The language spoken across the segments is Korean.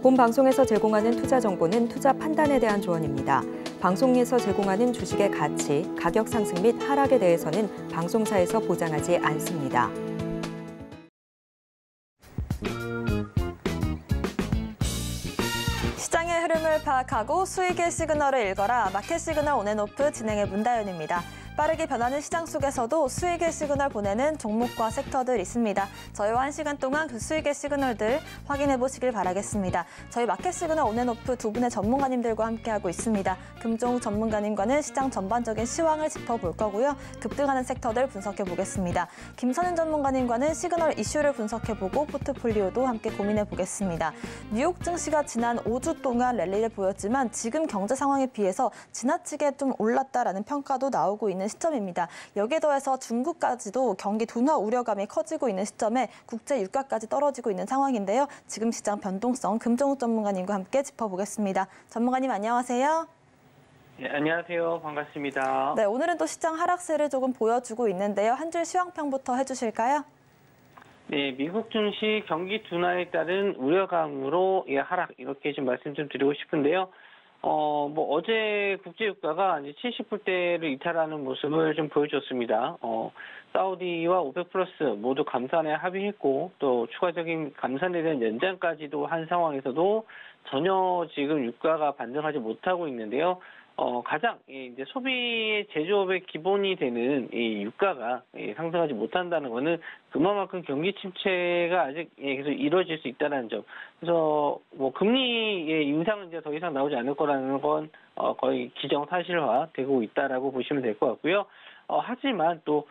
본 방송에서 제공하는 투자 정보는 투자 판단에 대한 조언입니다. 방송에서 제공하는 주식의 가치, 가격 상승 및 하락에 대해서는 방송사에서 보장하지 않습니다. 시장의 흐름을 파악하고 수익의 시그널을 읽어라. 마켓 시그널 온앤오프 진행의 문다연입니다. 빠르게 변하는 시장 속에서도 수익의 시그널 보내는 종목과 섹터들 있습니다. 저희와 1시간 동안 그 수익의 시그널들 확인해 보시길 바라겠습니다. 저희 마켓 시그널 온앤오프 두 분의 전문가님들과 함께하고 있습니다. 금종욱 전문가님과는 시장 전반적인 시황을 짚어볼 거고요. 급등하는 섹터들 분석해 보겠습니다. 김선은 전문가님과는 시그널 이슈를 분석해 보고 포트폴리오도 함께 고민해 보겠습니다. 뉴욕 증시가 지난 5주 동안 랠리를 보였지만 지금 경제 상황에 비해서 지나치게 좀 올랐다라는 평가도 나오고 있는 시점입니다. 여기에 더해서 중국까지도 경기 둔화 우려감이 커지고 있는 시점에 국제 유가까지 떨어지고 있는 상황인데요. 지금 시장 변동성 금종욱 전문가님과 함께 짚어보겠습니다. 전문가님 안녕하세요. 네, 안녕하세요. 반갑습니다. 네, 오늘은 또 시장 하락세를 조금 보여주고 있는데요. 한 줄 시황평부터 해주실까요? 네, 미국 증시 경기 둔화에 따른 우려감으로 하락 이렇게 좀 말씀 좀 드리고 싶은데요. 어제 국제유가가 이제 70불대를 이탈하는 모습을 좀 보여줬습니다. 사우디와 오펙 플러스 모두 감산에 합의했고 또 추가적인 감산에 대한 연장까지도 한 상황에서도 전혀 지금 유가가 반등하지 못하고 있는데요. 가장 이제 소비의 제조업의 기본이 되는 이 유가가 상승하지 못한다는 것은 그만큼 경기 침체가 아직 계속 이루어질 수 있다는 점. 그래서 금리의 인상은 이제 더 이상 나오지 않을 거라는 건 거의 기정사실화 되고 있다라고 보시면 될 것 같고요. 하지만 또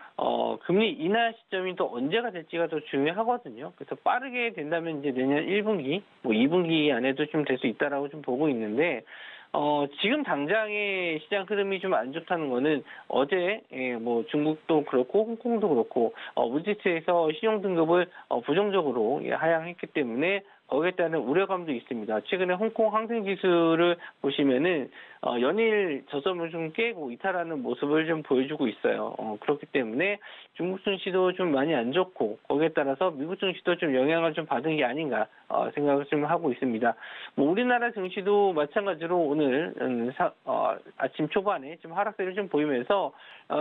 금리 인하 시점이 또 언제가 될지가 더 중요하거든요. 그래서 빠르게 된다면 이제 내년 1분기, 2분기 안에도 좀 될 수 있다라고 좀 보고 있는데. 지금 당장의 시장 흐름이 좀 안 좋다는 거는 어제 중국도 그렇고 홍콩도 그렇고 무지투에서 신용 등급을 부정적으로 하향했기 때문에 거기에 따른 우려감도 있습니다. 최근에 홍콩 항생 지수를 보시면은 연일 저점을 좀 깨고 이탈하는 모습을 좀 보여주고 있어요. 그렇기 때문에 중국 증시도 좀 많이 안 좋고 거기에 따라서 미국 증시도 좀 영향을 좀 받은 게 아닌가 생각을 좀 하고 있습니다. 우리나라 증시도 마찬가지로 오늘 아침 초반에 좀 하락세를 좀 보이면서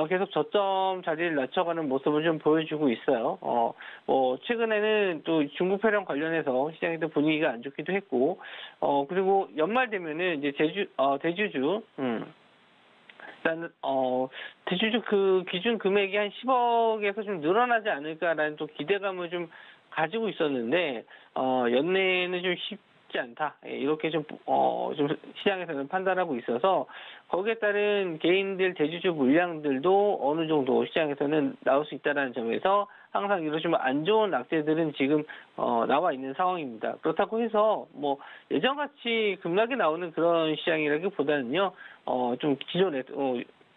계속 저점 자리를 낮춰가는 모습을 좀 보여주고 있어요. 최근에는 또 중국 폐렴 관련해서 시장의 분위기가 안 좋기도 했고, 그리고 연말 되면은 이제 대주주, 일단 대주주 그 기준 금액이 한 10억에서 좀 늘어나지 않을까라는 또 기대감을 좀 가지고 있었는데, 연내에는 좀 쉽지 않다. 이렇게 좀 시장에서는 판단하고 있어서 거기에 따른 개인들 대주주 물량들도 어느 정도 시장에서는 나올 수 있다는 점에서 항상 이런 좀 안 좋은 악재들은 지금 나와 있는 상황입니다. 그렇다고 해서 예전같이 급락이 나오는 그런 시장이라기보다는요, 좀 기존에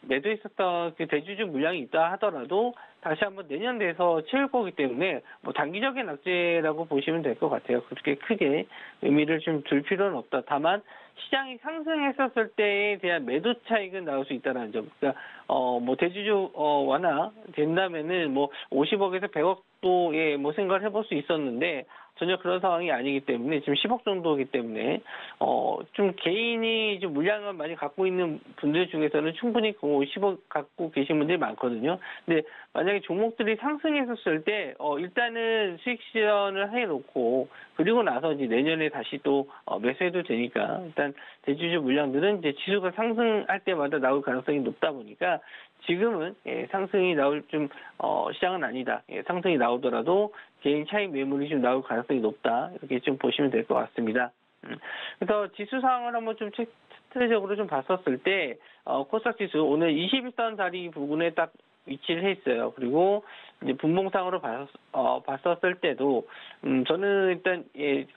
매도했었던 그 대주주 물량이 있다 하더라도 다시 한번 내년 돼서 채울 거기 때문에 단기적인 악재라고 보시면 될 것 같아요. 그렇게 크게 의미를 좀 둘 필요는 없다. 다만 시장이 상승했었을 때에 대한 매도 차익은 나올 수 있다는 점. 그러니까 대주주 완화 된다면은 50억에서 100억도 생각을 해볼 수 있었는데 전혀 그런 상황이 아니기 때문에 지금 10억 정도이기 때문에 좀 개인이 좀 물량을 많이 갖고 있는 분들 중에서는 충분히 10억 갖고 계신 분들이 많거든요. 근데 만약에 종목들이 상승했었을 때 일단은 수익 실현을 해놓고 그리고 나서 이제 내년에 다시 또 매수해도 되니까 일단 대주주 물량들은 이제 지수가 상승할 때마다 나올 가능성이 높다 보니까 지금은 상승이 나올 시장은 아니다. 상승이 나오더라도 개인 차익 매물이 좀 나올 가능성이 높다. 이렇게 좀 보시면 될 것 같습니다. 그래서 지수 상황을 한번 좀 차트적으로 좀 봤었을 때 코스닥 지수 오늘 21선 자리 부분에 딱 위치를 했어요. 그리고 이제 분봉상으로 봤었을 때도 저는 일단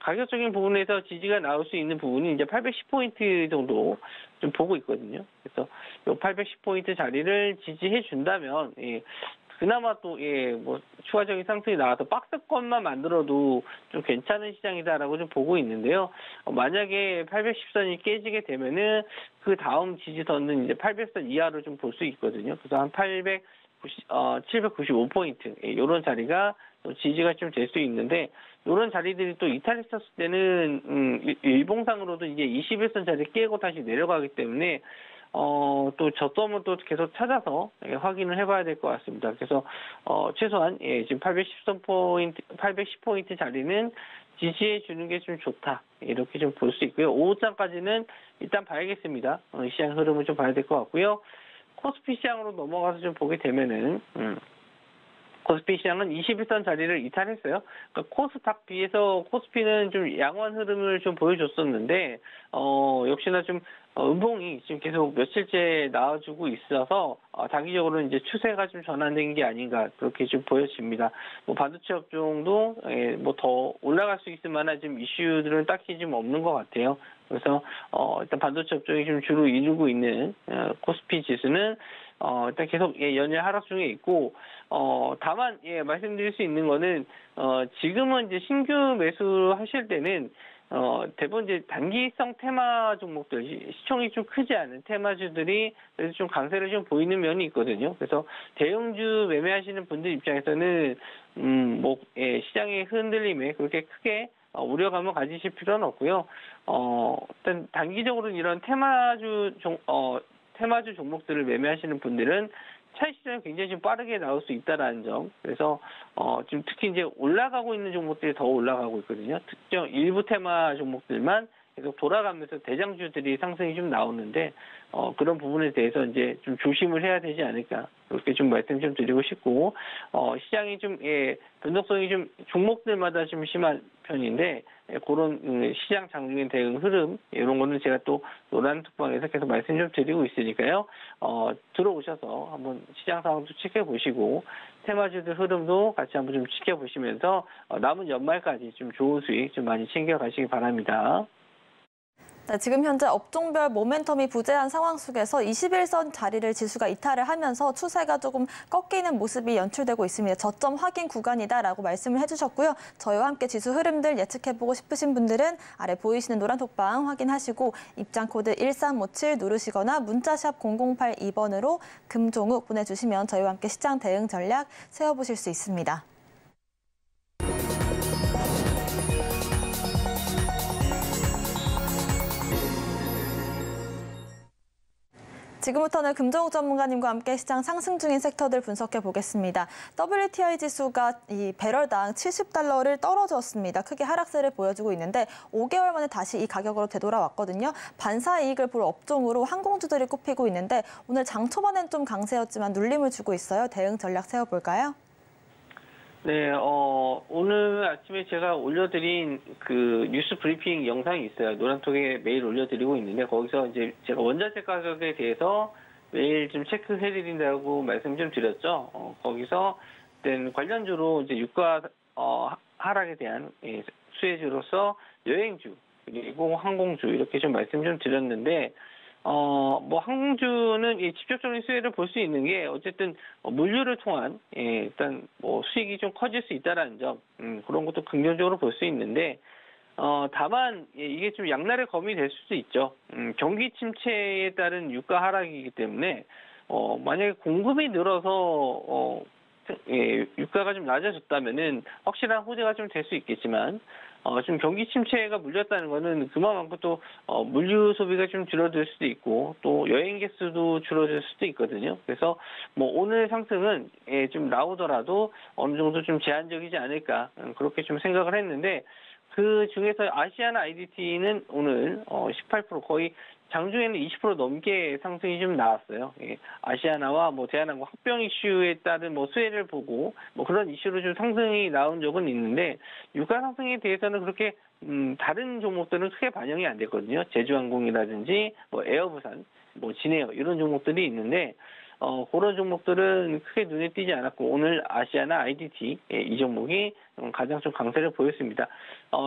가격적인 부분에서 지지가 나올 수 있는 부분이 이제 810포인트 정도 좀 보고 있거든요. 그래서 이 810포인트 자리를 지지해 준다면 그나마 또 뭐 추가적인 상승이 나와서 박스권만 만들어도 좀 괜찮은 시장이다라고 좀 보고 있는데요. 만약에 810선이 깨지게 되면은 그 다음 지지선은 이제 800선 이하로 좀 볼 수 있거든요. 그래서 한 795포인트 이런 자리가 지지가 좀 될 수 있는데, 이런 자리들이 또 이탈했었을 때는 일봉상으로도 이제 21선 자리 깨고 다시 내려가기 때문에 또 저점은 또 계속 찾아서 확인을 해봐야 될 것 같습니다. 그래서 최소한 지금 810포인트 자리는 지지해 주는 게 좀 좋다, 이렇게 좀 볼 수 있고요. 오후장까지는 일단 봐야겠습니다. 시장 흐름을 좀 봐야 될 것 같고요. 코스피 시장으로 넘어가서 좀 보게 되면은 코스피 시장은 21선 자리를 이탈했어요. 그러니까 코스닥 비해서 코스피는 좀 양호한 흐름을 좀 보여줬었는데, 역시나 좀 음봉이 지금 계속 며칠째 나와주고 있어서 단기적으로는 이제 추세가 좀 전환된 게 아닌가, 그렇게 좀 보여집니다. 뭐 반도체 업종도 뭐 더 올라갈 수 있을 만한 좀 이슈들은 딱히 좀 없는 것 같아요. 그래서 일단 반도체 업종이 좀 주로 이루고 있는 코스피 지수는 일단 계속 연일 하락 중에 있고, 다만 말씀드릴 수 있는 거는 지금은 이제 신규 매수하실 때는 대부분 이제 단기성 테마 종목들, 시총이 좀 크지 않은 테마주들이 그래서 좀 강세를 좀 보이는 면이 있거든요. 그래서 대형주 매매하시는 분들 입장에서는 시장의 흔들림에 그렇게 크게 우려감을 가지실 필요는 없고요. 일단 단기적으로는 이런 테마주 종목들을 매매하시는 분들은 차익 실현이 굉장히 좀 빠르게 나올 수 있다라는 점. 그래서 지금 특히 이제 올라가고 있는 종목들이 더 올라가고 있거든요. 특정 일부 테마 종목들만 계속 돌아가면서 대장주들이 상승이 좀 나오는데, 그런 부분에 대해서 이제 좀 조심을 해야 되지 않을까, 그렇게 좀 말씀 좀 드리고 싶고, 시장이 좀 변동성이 좀 종목들마다 좀 심한 편인데, 그런 시장 장중의 대응 흐름, 이런 거는 제가 또 노란 톡방에서 계속 말씀 좀 드리고 있으니까요. 들어오셔서 한번 시장 상황도 지켜보시고, 테마주들 흐름도 같이 한번 좀 지켜보시면서 남은 연말까지 좀 좋은 수익 좀 많이 챙겨가시기 바랍니다. 네, 지금 현재 업종별 모멘텀이 부재한 상황 속에서 21선 자리를 지수가 이탈을 하면서 추세가 조금 꺾이는 모습이 연출되고 있습니다. 저점 확인 구간이다라고 말씀을 해주셨고요. 저희와 함께 지수 흐름들 예측해보고 싶으신 분들은 아래 보이시는 노란 톡방 확인하시고 입장 코드 1357 누르시거나 문자샵 0082번으로 금종욱 보내주시면 저희와 함께 시장 대응 전략 세워보실 수 있습니다. 지금부터는 금정욱 전문가님과 함께 시장 상승 중인 섹터들 분석해 보겠습니다. WTI 지수가 이 배럴당 70달러를 떨어졌습니다. 크게 하락세를 보여주고 있는데 5개월 만에 다시 이 가격으로 되돌아왔거든요. 반사 이익을 볼 업종으로 항공주들이 꼽히고 있는데 오늘 장 초반엔 좀 강세였지만 눌림을 주고 있어요. 대응 전략 세워볼까요? 네, 오늘 아침에 제가 올려드린 그 뉴스 브리핑 영상이 있어요. 노란톡에 매일 올려드리고 있는데, 거기서 이제 제가 원자재 가격에 대해서 매일 좀 체크해드린다고 말씀 좀 드렸죠. 거기서 관련주로 이제 유가 하락에 대한 수혜주로서 여행주, 그리고 항공주 이렇게 좀 말씀 좀 드렸는데, 항공주는 직접적인 수혜를 볼 수 있는 게 어쨌든 물류를 통한 일단 수익이 좀 커질 수 있다라는 점, 그런 것도 긍정적으로 볼 수 있는데, 다만 이게 좀 양날의 검이 될 수도 있죠. 경기 침체에 따른 유가 하락이기 때문에 만약에 공급이 늘어서 유가가 좀 낮아졌다면은 확실한 호재가 좀 될 수 있겠지만, 지금 경기 침체가 물렸다는 거는 그만큼 또 물류 소비가 좀 줄어들 수도 있고, 또 여행객 수도 줄어들 수도 있거든요. 그래서 오늘 상승은 좀 나오더라도 어느 정도 좀 제한적이지 않을까, 그렇게 좀 생각을 했는데, 그 중에서 아시아나 IDT는 오늘 18% 거의 장중에는 20% 넘게 상승이 좀 나왔어요. 아시아나와 대한항공 합병 이슈에 따른 수혜를 보고 그런 이슈로 좀 상승이 나온 적은 있는데, 유가 상승에 대해서는 그렇게 다른 종목들은 크게 반영이 안 됐거든요. 제주항공이라든지 에어부산, 진에어 이런 종목들이 있는데, 그런 종목들은 크게 눈에 띄지 않았고, 오늘 아시아나 IDT 이 종목이 가장 좀 강세를 보였습니다.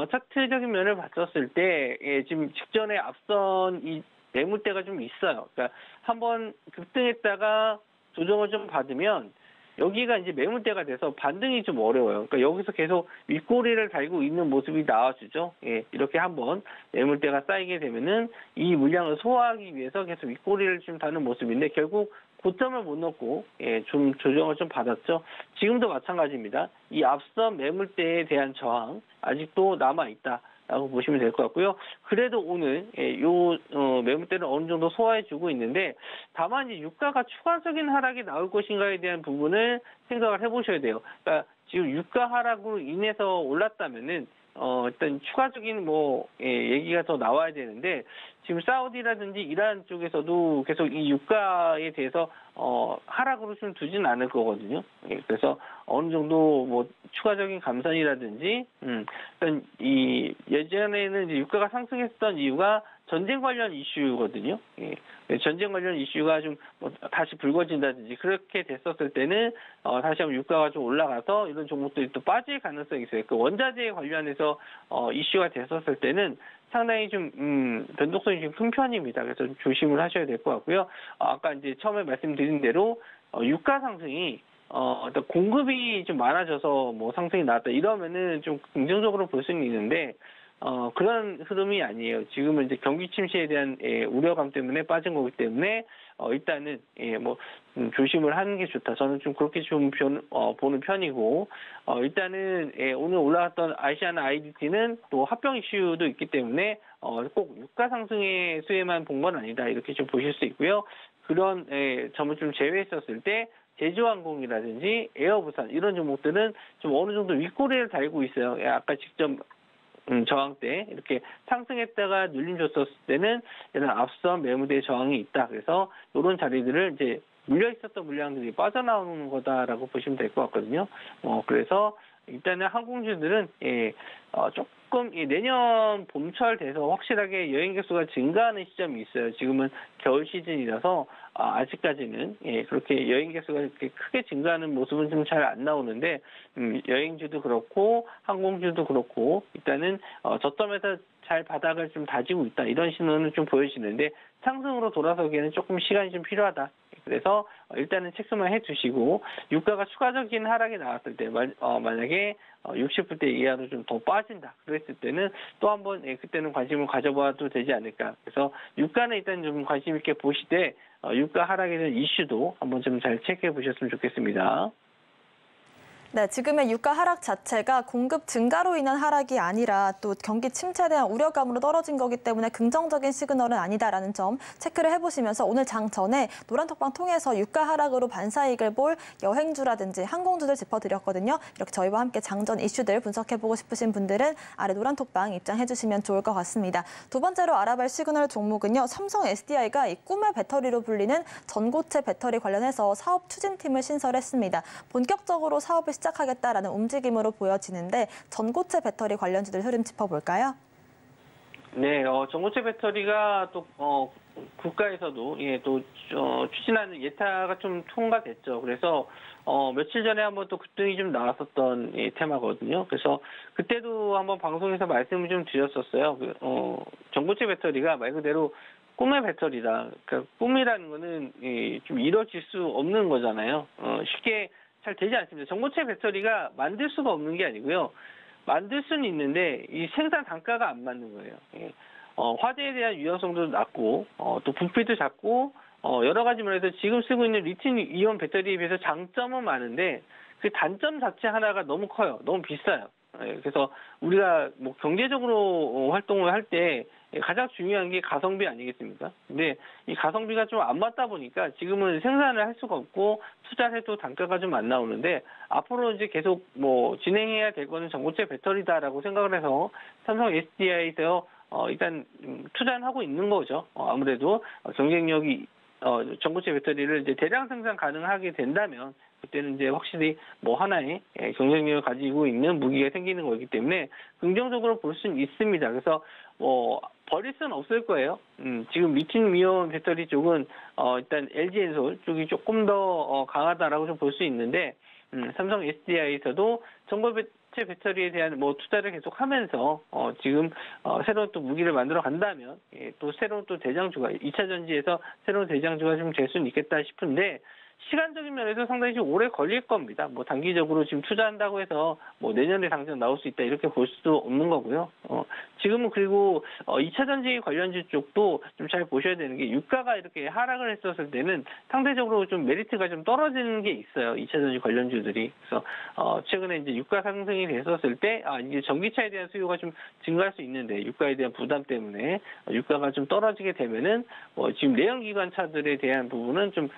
차트적인 면을 봤었을 때 지금 직전에 앞선 이 매물대가 좀 있어요. 그러니까 한번 급등했다가 조정을 좀 받으면 여기가 이제 매물대가 돼서 반등이 좀 어려워요. 그러니까 여기서 계속 윗꼬리를 달고 있는 모습이 나와주죠. 예, 이렇게 한번 매물대가 쌓이게 되면은 이 물량을 소화하기 위해서 계속 윗꼬리를 좀 다는 모습인데 결국 고점을 못 넣고 좀 조정을 좀 받았죠. 지금도 마찬가지입니다. 이 앞선 매물대에 대한 저항 아직도 남아 있다라고 보시면 될 것 같고요. 그래도 오늘 매물대를 어느 정도 소화해주고 있는데 다만 이제 유가가 추가적인 하락이 나올 것인가에 대한 부분을 생각을 해보셔야 돼요. 그러니까 지금 유가 하락으로 인해서 올랐다면은 일단 추가적인 얘기가 더 나와야 되는데 지금 사우디라든지 이란 쪽에서도 계속 이 유가에 대해서 하락으로 좀 두진 않을 거거든요. 그래서 어느 정도 추가적인 감산이라든지 일단 이 예전에는 이제 유가가 상승했던 이유가 전쟁 관련 이슈거든요. 전쟁 관련 이슈가 좀 다시 불거진다든지 그렇게 됐었을 때는 다시 한번 유가가 좀 올라가서 이런 종목들이 또 빠질 가능성이 있어요. 그 원자재 관련해서 이슈가 됐었을 때는 상당히 좀 변동성이 좀 큰 편입니다. 그래서 좀 조심을 하셔야 될 것 같고요. 아까 이제 처음에 말씀드린 대로 유가 상승이 어떤 공급이 좀 많아져서 상승이 나왔다 이러면은 좀 긍정적으로 볼 수는 있는데 그런 흐름이 아니에요. 지금은 이제 경기 침체에 대한 우려감 때문에 빠진 거기 때문에 일단은 조심을 하는 게 좋다. 저는 좀 그렇게 좀 보는 편이고 일단은 오늘 올라왔던 아시아나 IDT는 또 합병 이슈도 있기 때문에 꼭 유가 상승의 수혜만 본 건 아니다. 이렇게 좀 보실 수 있고요. 그런 점을 좀 제외했었을 때 제주항공이라든지 에어부산 이런 종목들은 좀 어느 정도 윗꼬리를 달고 있어요. 아까 직접 저항 때 이렇게 상승했다가 눌림 줬었을 때는 얘는 앞선 매물대 저항이 있다. 그래서 이런 자리들을 이제 물려 있었던 물량들이 빠져나오는 거다라고 보시면 될 것 같거든요. 그래서 일단은 항공주들은 조금 내년 봄철 돼서 확실하게 여행객 수가 증가하는 시점이 있어요. 지금은 겨울 시즌이라서 아직까지는 그렇게 여행객 수가 이렇게 크게 증가하는 모습은 좀 잘 안 나오는데 여행주도 그렇고 항공주도 그렇고 일단은 저점에서 잘 바닥을 좀 다지고 있다 이런 신호는 좀 보여지는데 상승으로 돌아서기에는 조금 시간이 좀 필요하다. 그래서 일단은 체크만 해두시고 유가가 추가적인 하락이 나왔을 때 만약에 60불대 이하로 좀 더 빠진다. 그랬을 때는 또 한번 그때는 관심을 가져봐도 되지 않을까. 그래서 유가는 일단 좀 관심 있게 보시되 유가 하락에 대한 이슈도 한번 좀 잘 체크해 보셨으면 좋겠습니다. 네, 지금의 유가 하락 자체가 공급 증가로 인한 하락이 아니라 또 경기 침체에 대한 우려감으로 떨어진 거기 때문에 긍정적인 시그널은 아니다라는 점 체크를 해보시면서 오늘 장 전에 노란톡방 통해서 유가 하락으로 반사이익을 볼 여행주라든지 항공주들 짚어드렸거든요. 이렇게 저희와 함께 장전 이슈들 분석해보고 싶으신 분들은 아래 노란톡방 입장해주시면 좋을 것 같습니다. 두 번째로 알아볼 시그널 종목은요. 삼성 SDI가 이 꿈의 배터리로 불리는 전고체 배터리 관련해서 사업 추진팀을 신설했습니다. 본격적으로 사업을 시작하겠다라는 움직임으로 보여지는데 전고체 배터리 관련주들 흐름 짚어볼까요? 네, 전고체 배터리가 또 국가에서도 또 추진하는 예타가 좀 통과됐죠. 그래서 며칠 전에 한번 또 급등이 좀 나왔었던 테마거든요. 그래서 그때도 한번 방송에서 말씀을 좀 드렸었어요. 전고체 배터리가 말 그대로 꿈의 배터리다. 그러니까 꿈이라는 거는 좀 이뤄질 수 없는 거잖아요. 쉽게 잘 되지 않습니다. 전고체 배터리가 만들 수가 없는 게 아니고요. 만들 수는 있는데 이 생산 단가가 안 맞는 거예요. 화재에 대한 위험성도 낮고 또 부피도 작고 여러 가지 면에서 지금 쓰고 있는 리튬 이온 배터리에 비해서 장점은 많은데 그 단점 자체 하나가 너무 커요. 너무 비싸요. 그래서 우리가 경제적으로 활동을 할 때 가장 중요한 게 가성비 아니겠습니까? 근데 이 가성비가 좀 안 맞다 보니까 지금은 생산을 할 수가 없고 투자를 해도 단가가 좀 안 나오는데 앞으로 이제 계속 진행해야 될 거는 전고체 배터리다라고 생각을 해서 삼성 SDI에서 일단 투자는 하고 있는 거죠. 아무래도 경쟁력이 전고체 배터리를 이제 대량 생산 가능하게 된다면 그때는 이제 확실히 하나의 경쟁력을 가지고 있는 무기가 생기는 거기 때문에 긍정적으로 볼 수는 있습니다. 그래서 버릴 수는 없을 거예요. 지금 리튬 이온 배터리 쪽은 일단 LG엔솔 쪽이 조금 더 강하다라고 좀 볼 수 있는데 삼성 SDI에서도 전고체 배터리에 대한 투자를 계속하면서 지금 새로운 또 무기를 만들어 간다면 또 새로운 또 대장주가 2차 전지에서 새로운 대장주가 좀 될 수는 있겠다 싶은데 시간적인 면에서 상당히 좀 오래 걸릴 겁니다. 뭐 단기적으로 지금 투자한다고 해서 뭐 내년에 당장 나올 수 있다 이렇게 볼 수도 없는 거고요. 지금은 그리고 2차 전지 관련주 쪽도 좀 잘 보셔야 되는 게 유가가 이렇게 하락을 했었을 때는 상대적으로 좀 메리트가 좀 떨어지는 게 있어요. 2차 전지 관련주들이. 그래서 최근에 이제 유가 상승이 됐었을 때 이제 전기차에 대한 수요가 좀 증가할 수 있는데 유가에 대한 부담 때문에 유가가 좀 떨어지게 되면은 지금 내연기관 차들에 대한 부분은 좀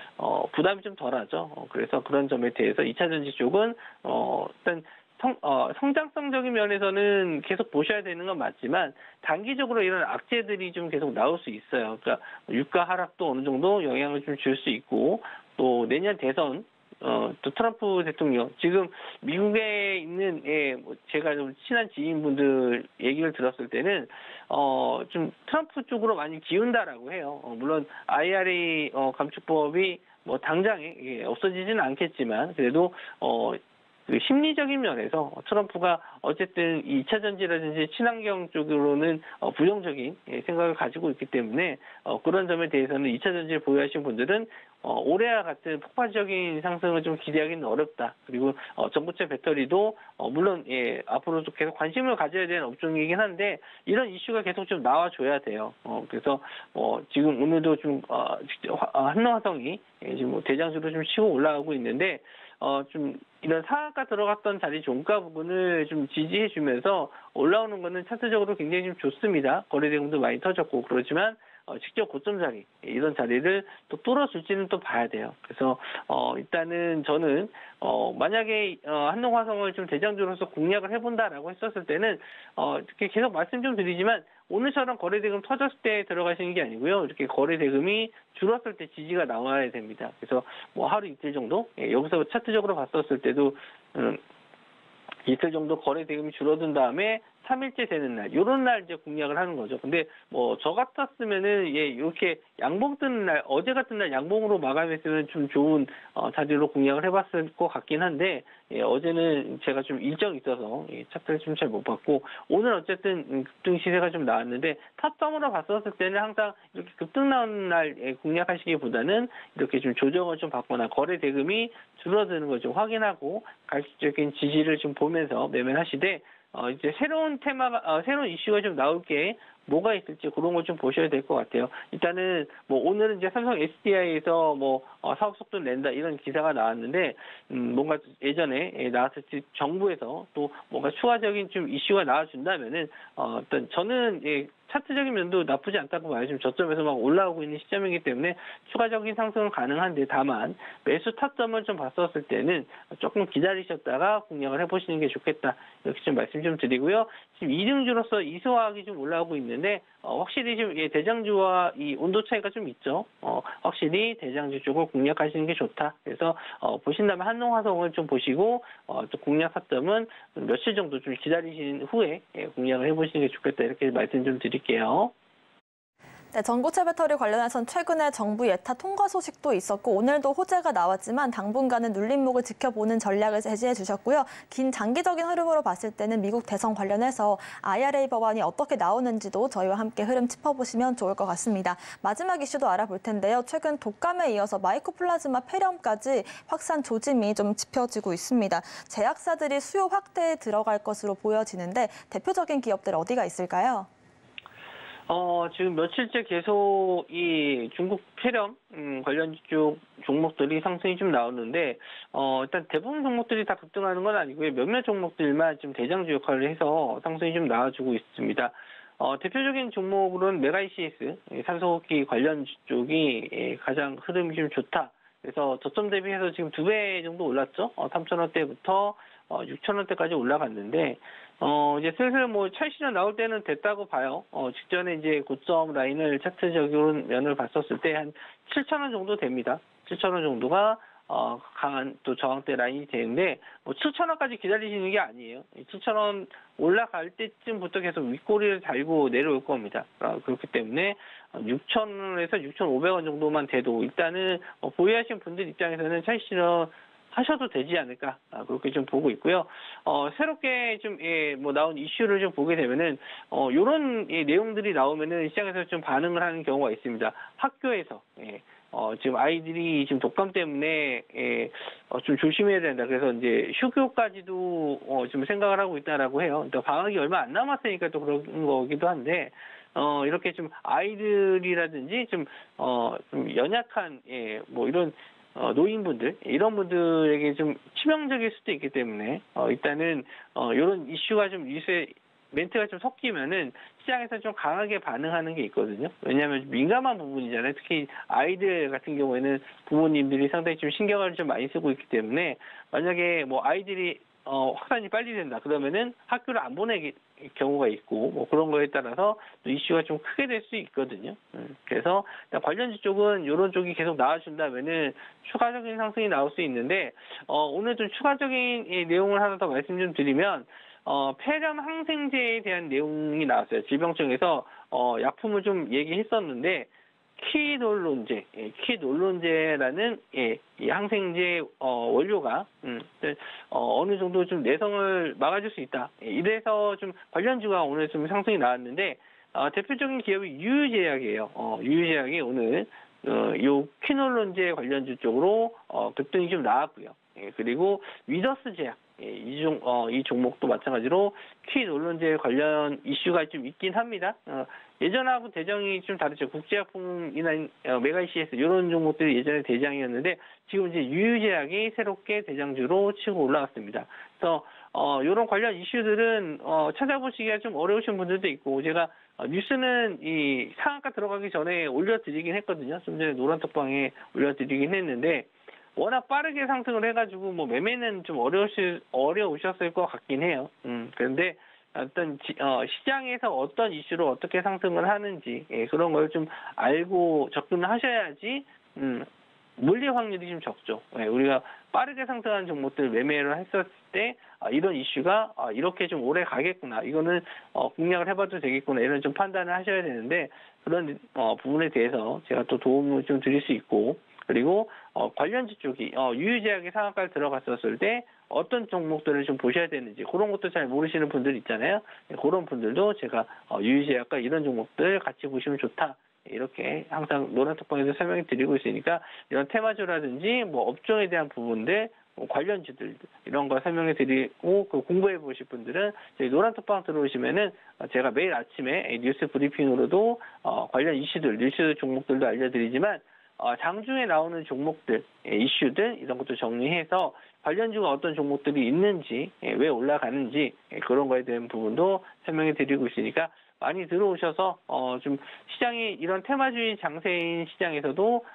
부담이 좀 덜하죠. 그래서 그런 점에 대해서 2차 전지 쪽은 일단 성장성적인 면에서는 계속 보셔야 되는 건 맞지만 단기적으로 이런 악재들이 좀 계속 나올 수 있어요. 그러니까 유가 하락도 어느 정도 영향을 좀 줄 수 있고 또 내년 대선 또 트럼프 대통령 지금 미국에 있는 제가 좀 친한 지인분들 얘기를 들었을 때는 좀 트럼프 쪽으로 많이 기운다라고 해요. 물론 IRA 감축법이 뭐 당장에 없어지지는 않겠지만 그래도 그 심리적인 면에서 트럼프가 어쨌든 2차 전지라든지 친환경 쪽으로는 부정적인 생각을 가지고 있기 때문에 그런 점에 대해서는 2차 전지를 보유하신 분들은 올해와 같은 폭발적인 상승을 좀 기대하기는 어렵다. 그리고 전고체 배터리도 물론 앞으로도 계속 관심을 가져야 되는 업종이긴 한데 이런 이슈가 계속 좀 나와줘야 돼요. 그래서 지금 오늘도 좀 한노화성이 지금 뭐 대장주로 좀 치고 올라가고 있는데 좀 이런 상한가 들어갔던 자리 종가 부분을 좀 지지해주면서 올라오는 거는 차트적으로 굉장히 좀 좋습니다. 거래대금도 많이 터졌고 그렇지만 직접 고점 자리 이런 자리를 또 뚫어줄지는 또 봐야 돼요. 그래서 일단은 저는 만약에 한농화성을 좀 대장주로서 공략을 해본다라고 했었을 때는 이렇게 계속 말씀 좀 드리지만 오늘처럼 거래대금 터졌을 때 들어가시는 게 아니고요. 이렇게 거래대금이 줄었을 때 지지가 나와야 됩니다. 그래서 뭐 하루 이틀 정도 여기서 차트적으로 봤었을 때도 이틀 정도 거래 대금이 줄어든 다음에 3일째 되는 날, 요런 날 이제 공략을 하는 거죠. 근데 뭐 저 같았으면은 이렇게 양봉 뜨는 날, 어제 같은 날 양봉으로 마감했으면 좀 좋은 자리로 공략을 해봤을 것 같긴 한데 어제는 제가 좀 일정이 있어서 차트를 좀 잘 못 봤고 오늘 어쨌든 급등 시세가 좀 나왔는데 탑점으로 봤었을 때는 항상 이렇게 급등 나오는 날 공략하시기보다는 이렇게 좀 조정을 좀 받거나 거래 대금이 줄어드는 걸 좀 확인하고 가격적인 지지를 좀 보면서 매매를 하시되 이제 새로운 테마가, 새로운 이슈가 좀 나올 게 뭐가 있을지 그런 걸 좀 보셔야 될 것 같아요. 일단은 뭐 오늘은 이제 삼성 SDI에서 뭐 사업 속도를 낸다 이런 기사가 나왔는데 뭔가 예전에 나왔을 때 정부에서 또 뭔가 추가적인 좀 이슈가 나와준다면은 어떤 저는 차트적인 면도 나쁘지 않다고 봐요. 지금 저점에서 막 올라오고 있는 시점이기 때문에 추가적인 상승은 가능한데 다만 매수 타점을 좀 봤었을 때는 조금 기다리셨다가 공략을 해보시는 게 좋겠다. 이렇게 좀 말씀 좀 드리고요. 지금 이등주로서 이수화학이 좀 올라오고 있는데 확실히 지금 대장주와 이 온도 차이가 좀 있죠. 확실히 대장주 쪽을 공략하시는 게 좋다. 그래서 보신다면 한농화성을 좀 보시고 또 공략 타점은 며칠 정도 좀 기다리신 후에 공략을 해보시는 게 좋겠다. 이렇게 말씀 좀 드릴게요. 네, 전고체 배터리 관련해서는 최근에 정부 예타 통과 소식도 있었고 오늘도 호재가 나왔지만 당분간은 눌림목을 지켜보는 전략을 제시해 주셨고요. 긴 장기적인 흐름으로 봤을 때는 미국 대선 관련해서 IRA 법안이 어떻게 나오는지도 저희와 함께 흐름 짚어보시면 좋을 것 같습니다. 마지막 이슈도 알아볼 텐데요. 최근 독감에 이어서 마이코플라즈마 폐렴까지 확산 조짐이 좀 짚혀지고 있습니다. 제약사들이 수요 확대에 들어갈 것으로 보여지는데 대표적인 기업들 어디가 있을까요? 지금 며칠째 계속 이 중국 폐렴 관련 쪽 종목들이 상승이 좀 나오는데 일단 대부분 종목들이 다 급등하는 건 아니고요. 몇몇 종목들만 지금 대장주 역할을 해서 상승이 좀 나와주고 있습니다. 대표적인 종목으로는 메가이시스 산소호흡기 관련 쪽이 가장 흐름이 좀 좋다. 그래서 저점 대비해서 지금 2배 정도 올랐죠. 3,000원대부터 6,000원대까지 올라갔는데 이제 슬슬 뭐 철실현 나올 때는 됐다고 봐요. 직전에 이제 고점 라인을 차트적으로 면을 봤었을 때 한 7,000원 정도 됩니다. 7,000원 정도가 강한 또 저항대 라인이 되는데 뭐 7,000원까지 기다리시는 게 아니에요. 7,000원 올라갈 때쯤부터 계속 윗꼬리를 달고 내려올 겁니다. 그렇기 때문에 6,000원에서 6,500원 정도만 돼도 일단은 보유하신 분들 입장에서는 차익실현 하셔도 되지 않을까 그렇게 좀 보고 있고요. 새롭게 좀 뭐 나온 이슈를 좀 보게 되면은 요런 내용들이 나오면은 시장에서 좀 반응을 하는 경우가 있습니다. 학교에서 지금 아이들이 지금 독감 때문에 좀 조심해야 된다. 그래서 이제 휴교까지도 좀 생각을 하고 있다라고 해요. 그러니까 방학이 얼마 안 남았으니까 또 그런 거기도 한데 이렇게 좀 아이들이라든지 좀 연약한 뭐 이런 노인분들 이런 분들에게 좀 치명적일 수도 있기 때문에 일단은 이런 이슈가 좀 뉴스에 멘트가 좀 섞이면은 시장에서 좀 강하게 반응하는 게 있거든요. 왜냐하면 민감한 부분이잖아요. 특히 아이들 같은 경우에는 부모님들이 상당히 좀 신경을 좀 많이 쓰고 있기 때문에 만약에 뭐 아이들이 확산이 빨리 된다 그러면은 학교를 안 보내기 경우가 있고 뭐 그런 거에 따라서 또 이슈가 좀 크게 될 수 있거든요. 그래서 관련주 쪽은 이런 쪽이 계속 나와준다면은 추가적인 상승이 나올 수 있는데 오늘 좀 추가적인 내용을 하나 더 말씀 좀 드리면 폐렴 항생제에 대한 내용이 나왔어요. 질병청에서 약품을 좀 얘기했었는데 키놀론제라는 이 항생제 원료가 어느 정도 좀 내성을 막아줄 수 있다. 이래서 좀 관련주가 오늘 좀 상승이 나왔는데 대표적인 기업이 유유제약이에요. 유유제약이 오늘 요 키놀론제 관련주 쪽으로 급등이 좀 나왔고요. 그리고 위더스제약 이 종목도 마찬가지로 키놀론제 관련 이슈가 좀 있긴 합니다. 예전하고 대장이 좀 다르죠. 국제약품이나 메가이시에스 이런 종목들이 예전에 대장이었는데 지금 이제 유유제약이 새롭게 대장주로 치고 올라왔습니다. 그래서 이런 관련 이슈들은 찾아보시기가 좀 어려우신 분들도 있고 제가 뉴스는 이 상한가 들어가기 전에 올려드리긴 했거든요. 좀 전에 노란톡방에 올려드리긴 했는데 워낙 빠르게 상승을 해가지고 뭐 매매는 좀 어려우셨을 것 같긴 해요. 그런데 어떤 시장에서 어떤 이슈로 어떻게 상승을 하는지 그런 걸 좀 알고 접근을 하셔야지 물릴 확률이 좀 적죠. 우리가 빠르게 상승하는 종목들 매매를 했었을 때 이런 이슈가 이렇게 좀 오래 가겠구나. 이거는 공략을 해봐도 되겠구나. 이런 좀 판단을 하셔야 되는데 그런 부분에 대해서 제가 또 도움을 좀 드릴 수 있고 그리고 관련주 쪽이 유유제약이 상한가를 들어갔었을 때 어떤 종목들을 좀 보셔야 되는지 그런 것도 잘 모르시는 분들 있잖아요. 그런 분들도 제가 유유제약과 이런 종목들 같이 보시면 좋다. 이렇게 항상 노란톡방에서 설명해 드리고 있으니까 이런 테마주라든지 뭐 업종에 대한 부분들 관련주들 이런 거 설명해 드리고 공부해 보실 분들은 저희 노란톡방 들어오시면은 제가 매일 아침에 뉴스 브리핑으로도 관련 이슈들 뉴스 종목들도 알려드리지만 장중에 나오는 종목들, 이슈들 이런 것도 정리해서 관련주가 어떤 종목들이 있는지, 왜 올라가는지 그런 거에 대한 부분도 설명해 드리고 있으니까 많이 들어오셔서 좀 시장이 이런 테마주의 장세인 시장에서도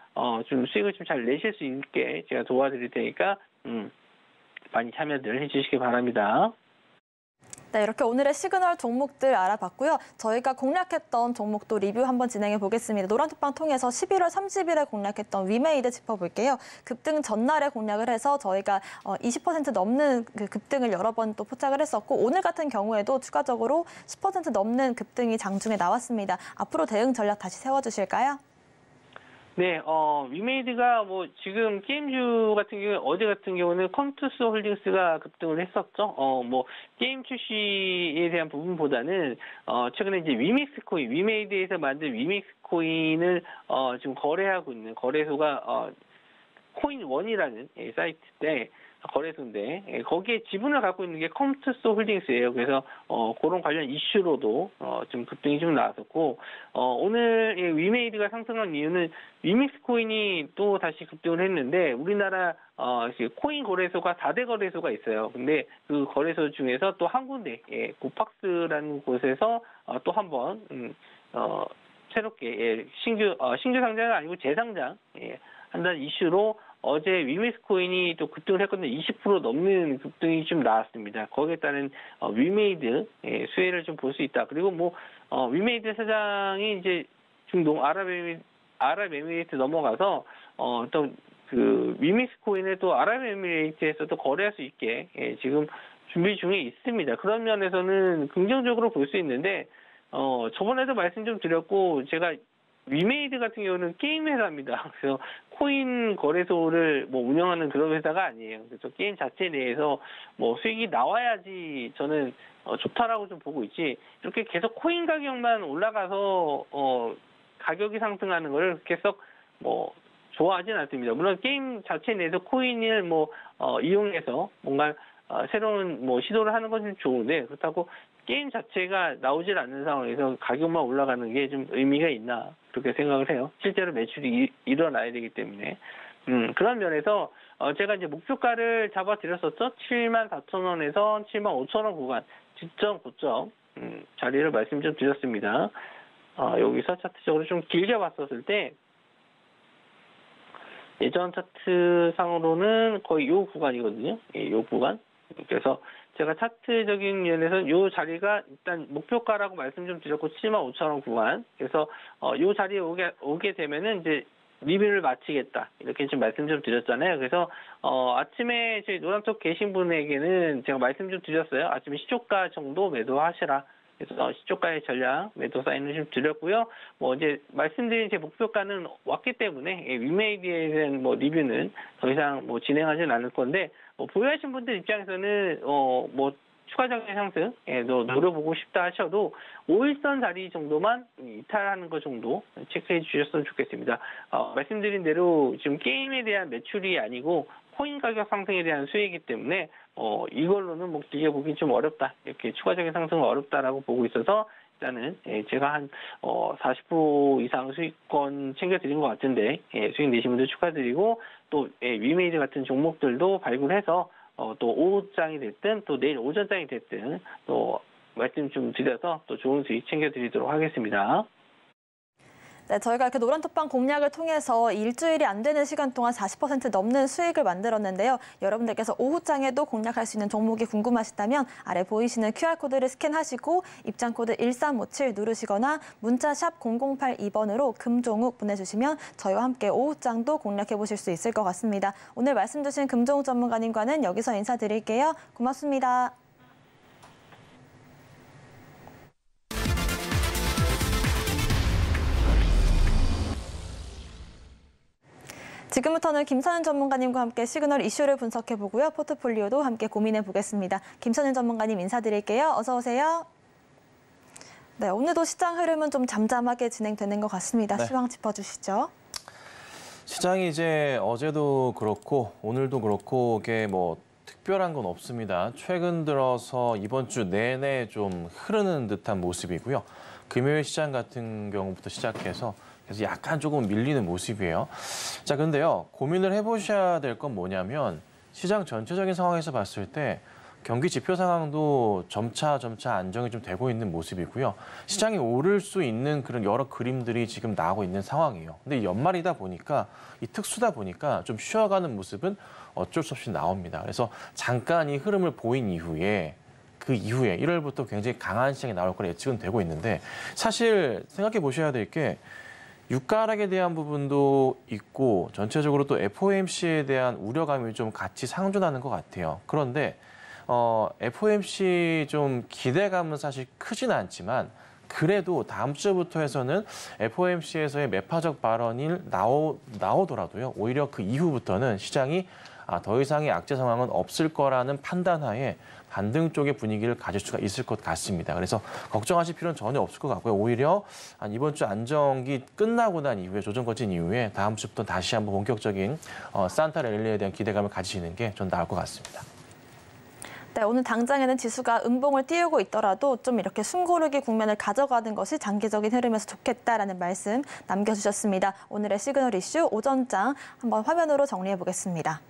좀 수익을 좀 잘 내실 수 있게 제가 도와드릴 테니까 많이 참여들 해주시기 바랍니다. 네, 이렇게 오늘의 시그널 종목들 알아봤고요. 저희가 공략했던 종목도 리뷰 한번 진행해 보겠습니다. 노란톡방 통해서 11월 30일에 공략했던 위메이드 짚어볼게요. 급등 전날에 공략을 해서 저희가 20% 넘는 그 급등을 여러 번 또 포착을 했었고 오늘 같은 경우에도 추가적으로 10% 넘는 급등이 장중에 나왔습니다. 앞으로 대응 전략 다시 세워주실까요? 네, 위메이드가 뭐 지금 게임주 같은 경우에 어제 같은 경우는 컴투스 홀딩스가 급등을 했었죠. 뭐 게임 출시에 대한 부분보다는 최근에 이제 위믹스 코인, 위메이드에서 만든 위믹스 코인을 지금 거래하고 있는 거래소가 코인원이라는 사이트인데 거래소인데 거기에 지분을 갖고 있는 게 컴투스 홀딩스예요. 그래서 그런 관련 이슈로도 좀 급등이 좀 나왔었고 오늘 위메이드가 상승한 이유는 위믹스 코인이 또 다시 급등을 했는데 우리나라 코인 거래소가 4대 거래소가 있어요. 근데 그 거래소 중에서 또 한 군데 고팍스라는 곳에서 또 한 번 새롭게 신규 상장은 아니고 재상장 한다는 이슈로 어제 위믹스 코인이 또 급등을 했거든요. 20% 넘는 급등이 좀 나왔습니다. 거기에 따른 위메이드 수혜를 좀 볼 수 있다. 그리고 뭐 위메이드 사장이 이제 중동 아랍에미레이트 넘어가서 또 그 위믹스 코인을 또 아랍에미레이트에서도 거래할 수 있게 지금 준비 중에 있습니다. 그런 면에서는 긍정적으로 볼 수 있는데 저번에도 말씀 좀 드렸고 제가 위메이드 같은 경우는 게임 회사입니다. 그래서 코인 거래소를 뭐 운영하는 그런 회사가 아니에요. 그래서 게임 자체 내에서 뭐 수익이 나와야지 저는 좋다라고 좀 보고 있지. 이렇게 계속 코인 가격만 올라가서 가격이 상승하는 걸 그렇게 썩 뭐 좋아하진 않습니다. 물론 게임 자체 내에서 코인을 이용해서 뭔가 새로운 시도를 하는 건 좀 좋은데, 그렇다고 게임 자체가 나오질 않는 상황에서 가격만 올라가는 게 좀 의미가 있나 그렇게 생각을 해요. 실제로 매출이 일어나야 되기 때문에. 그런 면에서 제가 이제 목표가를 잡아드렸었죠. 74,000원에서 75,000원 구간 직전 고점 자리를 말씀 좀 드렸습니다. 여기서 차트적으로 좀 길게 봤었을 때 예전 차트 상으로는 거의 요 구간이거든요. 요 구간. 그래서 제가 차트적인 면에서 요 자리가 일단 목표가라고 말씀 좀 드렸고 75,000원 구간. 그래서 요 자리에 오게 되면은 이제 리뷰를 마치겠다 이렇게 지금 말씀 좀 드렸잖아요. 그래서 아침에 저희 노란톡 계신 분에게는 제가 말씀 좀 드렸어요. 아침에 시초가 정도 매도하시라. 그래서 시초가의 전략 매도 사인을 좀 드렸고요. 이제 말씀드린 제 목표가는 왔기 때문에 위메이드에 대한 리뷰는 더 이상 진행하지는 않을 건데 보유하신 분들 입장에서는 추가적인 상승도 노려보고 싶다 하셔도 5일선 자리 정도만 이탈하는 것 정도 체크해 주셨으면 좋겠습니다. 말씀드린 대로 지금 게임에 대한 매출이 아니고 코인 가격 상승에 대한 수혜이기 때문에 이걸로는 길게 보기 좀 어렵다. 이렇게 추가적인 상승은 어렵다라고 보고 있어서 일단은 제가 한 40% 이상 수익권 챙겨드린 것 같은데 수익 내신 분들 축하드리고 또 위메이드 같은 종목들도 발굴해서 또 오후장이 됐든 또 내일 오전장이 됐든 또 말씀 좀 드려서 또 좋은 수익 챙겨드리도록 하겠습니다. 네, 저희가 이렇게 노란톡방 공략을 통해서 일주일이 안 되는 시간 동안 40% 넘는 수익을 만들었는데요. 여러분들께서 오후장에도 공략할 수 있는 종목이 궁금하시다면 아래 보이시는 QR코드를 스캔하시고 입장코드 1357 누르시거나 문자 샵 0082번으로 금종욱 보내주시면 저희와 함께 오후장도 공략해 보실 수 있을 것 같습니다. 오늘 말씀 주신 금종욱 전문가님과는 여기서 인사드릴게요. 고맙습니다. 지금부터는 김선윤 전문가님과 함께 시그널 이슈를 분석해보고요. 포트폴리오도 함께 고민해보겠습니다. 김선윤 전문가님 인사드릴게요. 어서 오세요. 네, 오늘도 시장 흐름은 좀 잠잠하게 진행되는 것 같습니다. 네. 시황 짚어주시죠. 시장이 이제 어제도 그렇고 오늘도 그렇고 이게 특별한 건 없습니다. 최근 들어서 이번 주 내내 좀 흐르는 듯한 모습이고요. 금요일 시장 같은 경우부터 시작해서 그래서 약간 조금 밀리는 모습이에요. 자, 근데요, 고민을 해보셔야 될 건 뭐냐면 시장 전체적인 상황에서 봤을 때 경기 지표 상황도 점차 안정이 좀 되고 있는 모습이고요. 시장이 오를 수 있는 그런 여러 그림들이 지금 나오고 있는 상황이에요. 근데 연말이다 보니까 특수다 보니까 좀 쉬어가는 모습은 어쩔 수 없이 나옵니다. 그래서 잠깐 이 흐름을 보인 이후에 그 이후에 1월부터 굉장히 강한 시장이 나올 거라 예측은 되고 있는데 사실 생각해 보셔야 될 게 유가 하락에 대한 부분도 있고 전체적으로 또 FOMC에 대한 우려감이 좀 같이 상존하는 것 같아요. 그런데 FOMC 좀 기대감은 사실 크진 않지만 그래도 다음 주부터 해서는 FOMC에서의 매파적 발언이 나오더라도요. 오히려 그 이후부터는 시장이 더 이상의 악재 상황은 없을 거라는 판단하에 반등 쪽의 분위기를 가질 수가 있을 것 같습니다. 그래서 걱정하실 필요는 전혀 없을 것 같고요. 오히려 이번 주 안정기 끝나고 난 이후에 조정 거친 이후에 다음 주부터 다시 한번 본격적인 산타 랠리에 대한 기대감을 가지시는 게 전 나을 것 같습니다. 네, 오늘 당장에는 지수가 음봉을 띄우고 있더라도 좀 이렇게 숨고르기 국면을 가져가는 것이 장기적인 흐름에서 좋겠다라는 말씀 남겨주셨습니다. 오늘의 시그널 이슈 오전장 한번 화면으로 정리해 보겠습니다.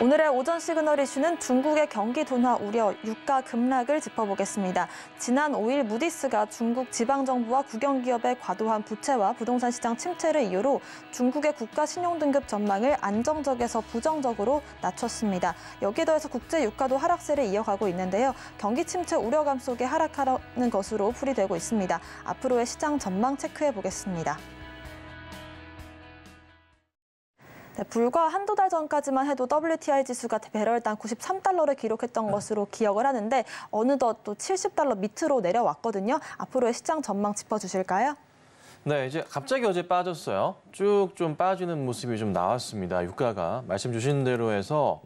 오늘의 오전 시그널 이슈는 중국의 경기 둔화 우려, 유가 급락을 짚어보겠습니다. 지난 5일 무디스가 중국 지방정부와 국영기업의 과도한 부채와 부동산 시장 침체를 이유로 중국의 국가 신용등급 전망을 안정적에서 부정적으로 낮췄습니다. 여기에 더해서 국제 유가도 하락세를 이어가고 있는데요. 경기 침체 우려감 속에 하락하는 것으로 풀이되고 있습니다. 앞으로의 시장 전망 체크해 보겠습니다. 네, 불과 한두 달 전까지만 해도 WTI 지수가 배럴당 93달러를 기록했던 것으로 기억을 하는데 어느덧 또 70달러 밑으로 내려왔거든요. 앞으로의 시장 전망 짚어주실까요? 네, 이제 갑자기 어제 빠졌어요. 쭉 좀 빠지는 모습이 좀 나왔습니다. 유가가 말씀 주신 대로 해서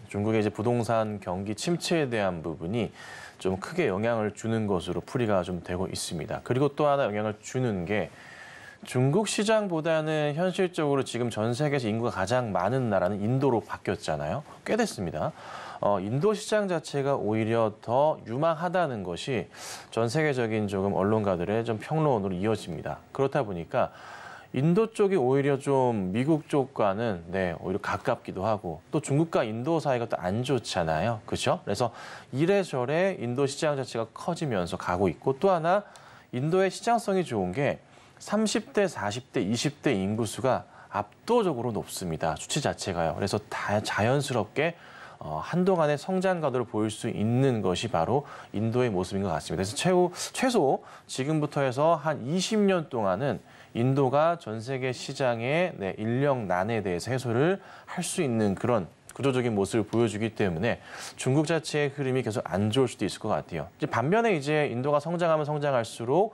중국의 이제 부동산 경기 침체에 대한 부분이 좀 크게 영향을 주는 것으로 풀이가 좀 되고 있습니다. 그리고 또 하나 영향을 주는 게 중국 시장보다는 현실적으로 지금 전 세계에서 인구가 가장 많은 나라는 인도로 바뀌었잖아요. 꽤 됐습니다. 인도 시장 자체가 오히려 더 유망하다는 것이 전 세계적인 조금 언론가들의 좀 평론으로 이어집니다. 그렇다 보니까 인도 쪽이 오히려 좀 미국 쪽과는 오히려 가깝기도 하고 또 중국과 인도 사이가 또 안 좋잖아요. 그렇죠? 그래서 이래저래 인도 시장 자체가 커지면서 가고 있고 또 하나 인도의 시장성이 좋은 게 30대, 40대, 20대 인구수가 압도적으로 높습니다. 수치 자체가요. 그래서 자연스럽게 한동안의 성장 가도를 보일 수 있는 것이 바로 인도의 모습인 것 같습니다. 그래서 최소 지금부터 해서 한 20년 동안은 인도가 전 세계 시장의 인력난에 대해서 해소를 할 수 있는 그런 구조적인 모습을 보여주기 때문에 중국 자체의 흐름이 계속 안 좋을 수도 있을 것 같아요. 반면에 이제 인도가 성장하면 성장할수록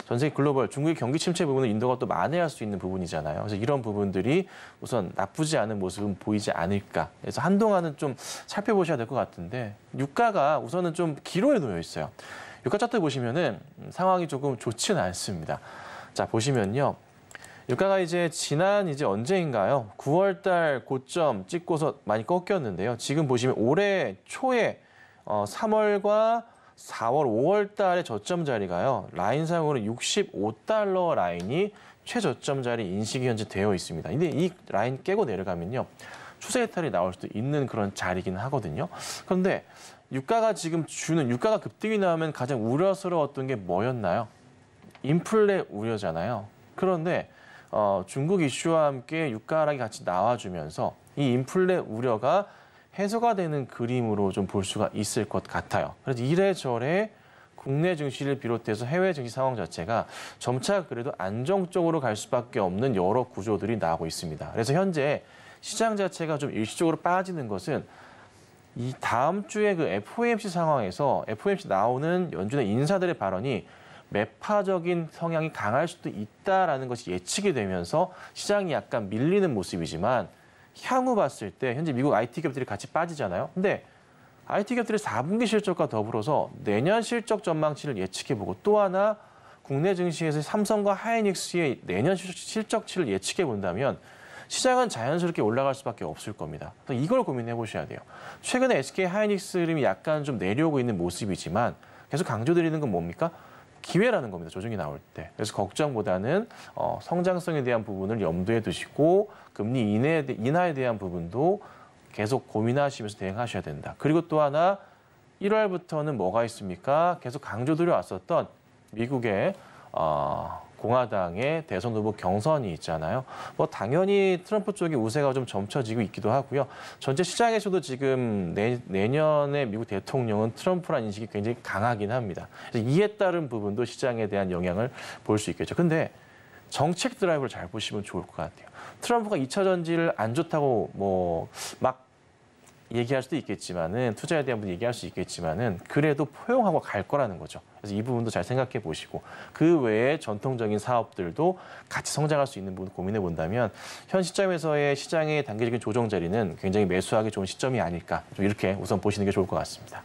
전 세계 글로벌 중국의 경기 침체 부분을 인도가 또 만회할 수 있는 부분이잖아요. 그래서 이런 부분들이 우선 나쁘지 않은 모습은 보이지 않을까. 그래서 한동안은 좀 살펴보셔야 될 것 같은데 유가가 우선은 좀 기로에 놓여 있어요. 유가 차트 보시면은 상황이 조금 좋지는 않습니다. 자, 보시면요. 유가가 이제 언제인가요? 9월 달 고점 찍고서 많이 꺾였는데요. 지금 보시면 올해 초에 3월과 4월, 5월 달의 저점 자리가요. 라인상으로 65달러 라인이 최저점 자리 인식이 현재 되어 있습니다. 근데 이 라인 깨고 내려가면요. 추세 이탈이 나올 수도 있는 그런 자리긴 하거든요. 그런데 유가가 지금 유가가 급등이 나오면 가장 우려스러웠던 게 뭐였나요? 인플레 우려잖아요. 그런데 중국 이슈와 함께 유가 하락이 같이 나와주면서 이 인플레 우려가 해소가 되는 그림으로 좀 볼 수가 있을 것 같아요. 그래서 이래저래 국내 증시를 비롯해서 해외 증시 상황 자체가 점차 그래도 안정적으로 갈 수밖에 없는 여러 구조들이 나오고 있습니다. 그래서 현재 시장 자체가 좀 일시적으로 빠지는 것은 이 다음 주에 그 FOMC 상황에서 FOMC 나오는 연준의 인사들의 발언이 매파적인 성향이 강할 수도 있다라는 것이 예측이 되면서 시장이 약간 밀리는 모습이지만 향후 봤을 때 현재 미국 IT 기업들이 같이 빠지잖아요. 근데 IT 기업들의 4분기 실적과 더불어서 내년 실적 전망치를 예측해보고 또 하나 국내 증시에서 삼성과 하이닉스의 내년 실적치를 예측해본다면 시장은 자연스럽게 올라갈 수밖에 없을 겁니다. 이걸 고민해 보셔야 돼요. 최근에 SK 하이닉스 흐름이 약간 좀 내려오고 있는 모습이지만 계속 강조드리는 건 뭡니까? 기회라는 겁니다. 조정이 나올 때. 그래서 걱정보다는 성장성에 대한 부분을 염두에 두시고 금리 인하에 대한 부분도 계속 고민하시면서 대응하셔야 된다. 그리고 또 하나 1월부터는 뭐가 있습니까? 계속 강조드려 왔었던 미국의 공화당의 대선 후보 경선이 있잖아요. 당연히 트럼프 쪽의 우세가 좀 점쳐지고 있기도 하고요. 전체 시장에서도 지금 내년에 미국 대통령은 트럼프라는 인식이 굉장히 강하긴 합니다. 그래서 이에 따른 부분도 시장에 대한 영향을 볼 수 있겠죠. 근데 정책 드라이브를 잘 보시면 좋을 것 같아요. 트럼프가 2차 전지를 안 좋다고 막 얘기할 수도 있겠지만은 투자에 대한 부분 얘기할 수 있겠지만은 그래도 포용하고 갈 거라는 거죠. 그래서 이 부분도 잘 생각해 보시고 그 외에 전통적인 사업들도 같이 성장할 수 있는 부분 고민해 본다면 현 시점에서의 시장의 단기적인 조정 자리는 굉장히 매수하기 좋은 시점이 아닐까 좀 이렇게 우선 보시는 게 좋을 것 같습니다.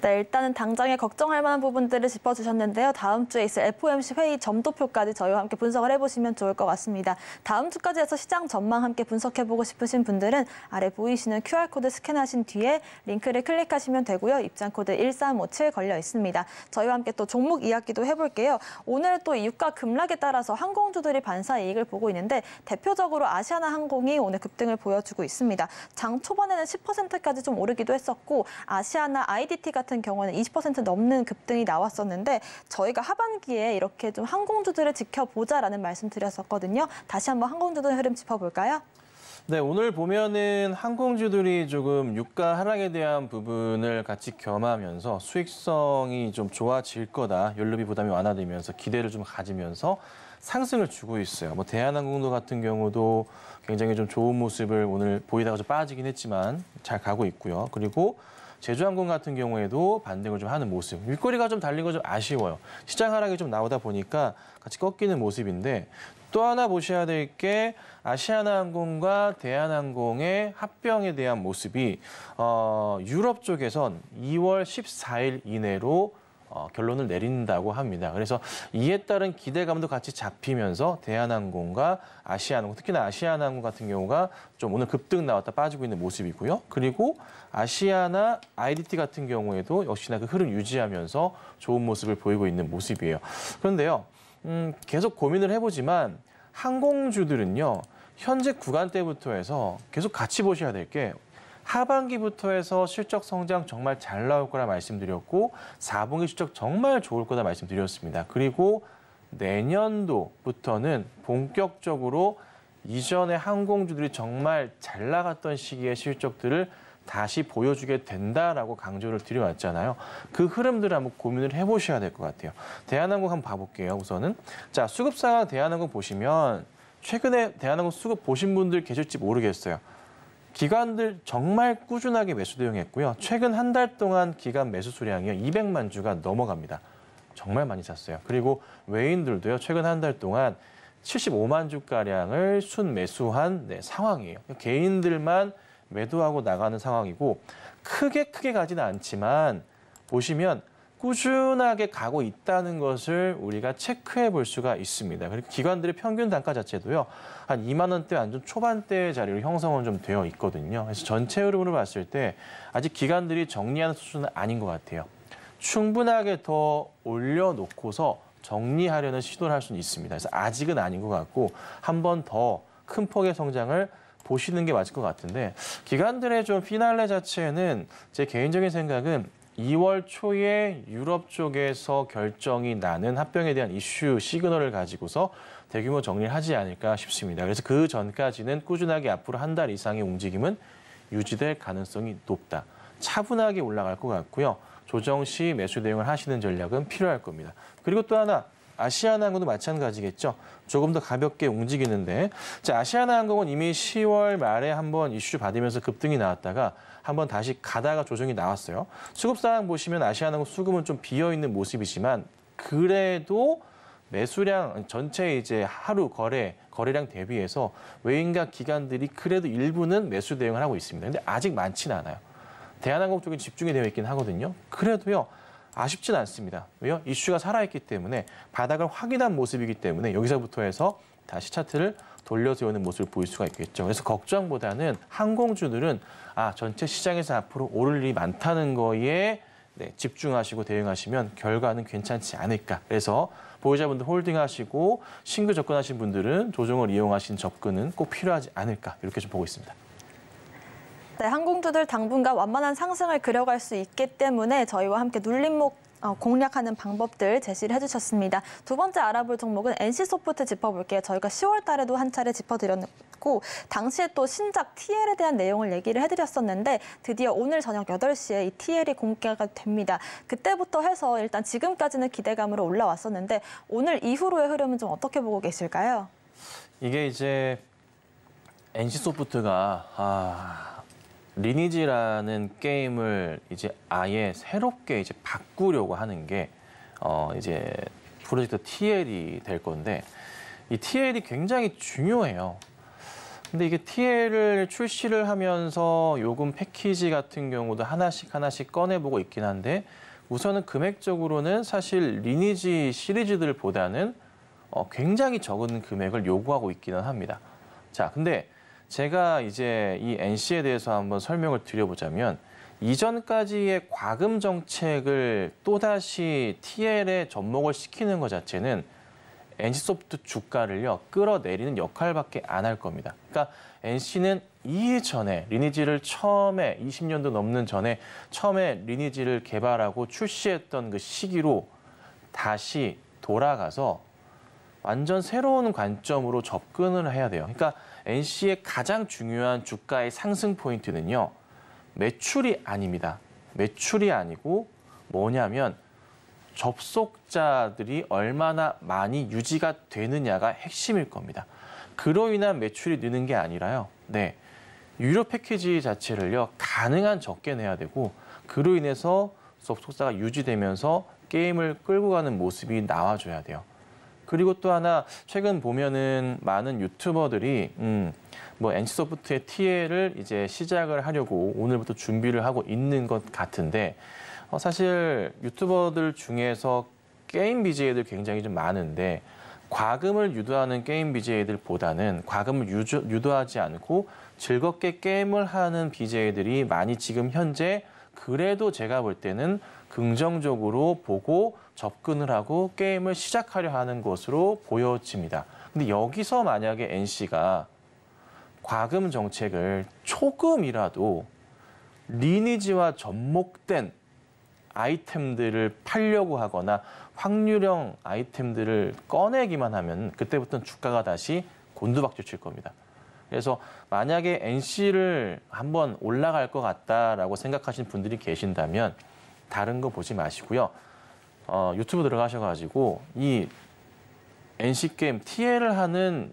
네, 일단은 당장에 걱정할 만한 부분들을 짚어주셨는데요. 다음 주에 있을 FOMC 회의 점도표까지 저희와 함께 분석을 해보시면 좋을 것 같습니다. 다음 주까지 해서 시장 전망 함께 분석해보고 싶으신 분들은 아래 보이시는 QR코드 스캔하신 뒤에 링크를 클릭하시면 되고요. 입장코드 1357 걸려 있습니다. 저희와 함께 또 종목 이야기도 해볼게요. 오늘 또 유가 급락에 따라서 항공주들이 반사 이익을 보고 있는데 대표적으로 아시아나항공이 오늘 급등을 보여주고 있습니다. 장 초반에는 10%까지 좀 오르기도 했었고 아시아나 IDT 같은 경우는 20% 넘는 급등이 나왔었는데 저희가 하반기에 이렇게 좀 항공주들을 지켜보자라는 말씀 드렸었거든요. 다시 한번 항공주들 흐름 짚어볼까요? 네, 오늘 보면은 항공주들이 조금 유가 하락에 대한 부분을 같이 겸하면서 수익성이 좀 좋아질 거다. 연료비 부담이 완화되면서 기대를 좀 가지면서 상승을 주고 있어요. 대한항공도 같은 경우도 굉장히 좀 좋은 모습을 오늘 보이다가 좀 빠지긴 했지만 잘 가고 있고요. 그리고 제주항공 같은 경우에도 반등을 좀 하는 모습. 윗꼬리가 좀 달린 거 좀 아쉬워요. 시장 하락이 좀 나오다 보니까 같이 꺾이는 모습인데 또 하나 보셔야 될 게 아시아나항공과 대한항공의 합병에 대한 모습이 유럽 쪽에선 2월 14일 이내로 결론을 내린다고 합니다. 그래서 이에 따른 기대감도 같이 잡히면서 대한항공과 아시아나항공, 특히나 아시아나항공 같은 경우가 좀 오늘 급등 나왔다 빠지고 있는 모습이고요. 그리고 아시아나 IDT 같은 경우에도 역시나 그 흐름 유지하면서 좋은 모습을 보이고 있는 모습이에요. 그런데요, 계속 고민을 해보지만 항공주들은요, 현재 구간대부터 해서 계속 같이 보셔야 될 게 하반기부터 해서 실적 성장 정말 잘 나올 거라 말씀드렸고 4분기 실적 정말 좋을 거다 말씀드렸습니다. 그리고 내년도부터는 본격적으로 이전에 항공주들이 정말 잘 나갔던 시기의 실적들을 다시 보여주게 된다라고 강조를 드려왔잖아요. 그 흐름들을 한번 고민을 해보셔야 될 것 같아요. 대한항공 한번 봐볼게요. 우선은 자, 수급상황 대한항공 보시면 최근에 대한항공 수급 보신 분들 계실지 모르겠어요. 기관들 정말 꾸준하게 매수 대응했고요. 최근 한 달 동안 기관 매수 수량이요 200만 주가 넘어갑니다. 정말 많이 샀어요. 그리고 외인들도요. 최근 한 달 동안 75만 주가량을 순매수한 상황이에요. 개인들만 매도하고 나가는 상황이고 크게 가지는 않지만 보시면 꾸준하게 가고 있다는 것을 우리가 체크해 볼 수가 있습니다. 그리고 기관들의 평균 단가 자체도요. 한 2만 원대 완전 초반대 자리로 형성은 좀 되어 있거든요. 그래서 전체 흐름으로 봤을 때 아직 기관들이 정리하는 수준은 아닌 것 같아요. 충분하게 더 올려놓고서 정리하려는 시도를 할 수는 있습니다. 그래서 아직은 아닌 것 같고 한 번 더 큰 폭의 성장을 보시는 게 맞을 것 같은데 기관들의 좀 피날레 자체는 제 개인적인 생각은 2월 초에 유럽 쪽에서 결정이 나는 합병에 대한 이슈 시그널을 가지고서 대규모 정리를 하지 않을까 싶습니다. 그래서 그 전까지는 꾸준하게 앞으로 한 달 이상의 움직임은 유지될 가능성이 높다. 차분하게 올라갈 것 같고요. 조정 시 매수 대응을 하시는 전략은 필요할 겁니다. 그리고 또 하나 아시아나항공도 마찬가지겠죠. 조금 더 가볍게 움직이는데 자, 아시아나항공은 이미 10월 말에 한번 이슈 받으면서 급등이 나왔다가 한번 다시 가다가 조정이 나왔어요. 수급 상황 보시면 아시아나항공 수급은 좀 비어 있는 모습이지만 그래도 매수량 전체 이제 하루 거래량 대비해서 외인과 기관들이 그래도 일부는 매수 대응을 하고 있습니다. 근데 아직 많지는 않아요. 대한항공 쪽에 집중이 되어 있긴 하거든요. 그래도요. 아쉽진 않습니다. 왜요? 이슈가 살아있기 때문에 바닥을 확인한 모습이기 때문에 여기서부터 해서 다시 차트를 돌려세우는 모습을 보일 수가 있겠죠. 그래서 걱정보다는 항공주들은 전체 시장에서 앞으로 오를 일이 많다는 거에 집중하시고 대응하시면 결과는 괜찮지 않을까. 그래서 보유자분들 홀딩하시고 신규 접근하신 분들은 조정을 이용하신 접근은 꼭 필요하지 않을까. 이렇게 좀 보고 있습니다. 네, 항공주들 당분간 완만한 상승을 그려갈 수 있기 때문에 저희와 함께 눌림목 공략하는 방법들 제시를 해주셨습니다. 두 번째 알아볼 종목은 NC소프트 짚어볼게요. 저희가 10월 달에도 한 차례 짚어드렸고 당시에 또 신작 TL에 대한 내용을 얘기를 해드렸었는데 드디어 오늘 저녁 8시에 이 TL이 공개가 됩니다. 그때부터 해서 일단 지금까지는 기대감으로 올라왔었는데 오늘 이후로의 흐름은 좀 어떻게 보고 계실까요? 이게 이제 NC소프트가 리니지라는 게임을 이제 아예 새롭게 이제 바꾸려고 하는 게 이제 프로젝트 TL이 될 건데 이 TL이 굉장히 중요해요. 근데 이게 TL을 출시를 하면서 요금 패키지 같은 경우도 하나씩 꺼내보고 있긴 한데 우선은 금액적으로는 사실 리니지 시리즈들보다는 굉장히 적은 금액을 요구하고 있기는 합니다. 자, 근데 제가 이제 이 NC에 대해서 한번 설명을 드려보자면 이전까지의 과금 정책을 또다시 TL에 접목을 시키는 것 자체는 NC소프트 주가를요 끌어내리는 역할밖에 안 할 겁니다. 그러니까 NC는 이전에 리니지를 처음에 20년도 넘는 전에 처음에 리니지를 개발하고 출시했던 그 시기로 다시 돌아가서 완전 새로운 관점으로 접근을 해야 돼요. 그러니까 NC의 가장 중요한 주가의 상승 포인트는요. 매출이 아닙니다. 매출이 아니고 뭐냐면 접속자들이 얼마나 많이 유지가 되느냐가 핵심일 겁니다. 그로 인한 매출이 느는 게 아니라요. 유료 패키지 자체를요. 가능한 적게 내야 되고 그로 인해서 접속자가 유지되면서 게임을 끌고 가는 모습이 나와줘야 돼요. 그리고 또 하나 최근 보면은 많은 유튜버들이 NC소프트의 TL을 이제 시작을 하려고 오늘부터 준비를 하고 있는 것 같은데 사실 유튜버들 중에서 게임 BJ들 굉장히 좀 많은데 과금을 유도하는 게임 BJ들보다는 과금을 유도하지 않고 즐겁게 게임을 하는 BJ들이 많이 지금 현재 그래도 제가 볼 때는 긍정적으로 보고 접근을 하고 게임을 시작하려 하는 것으로 보여집니다. 근데 여기서 만약에 NC가 과금 정책을 조금이라도 리니지와 접목된 아이템들을 팔려고 하거나 확률형 아이템들을 꺼내기만 하면 그때부터는 주가가 다시 곤두박질 칠 겁니다. 그래서 만약에 NC를 한번 올라갈 것 같다라고 생각하시는 분들이 계신다면 다른 거 보지 마시고요. 유튜브 들어가셔가지고 이 NC게임 TL을 하는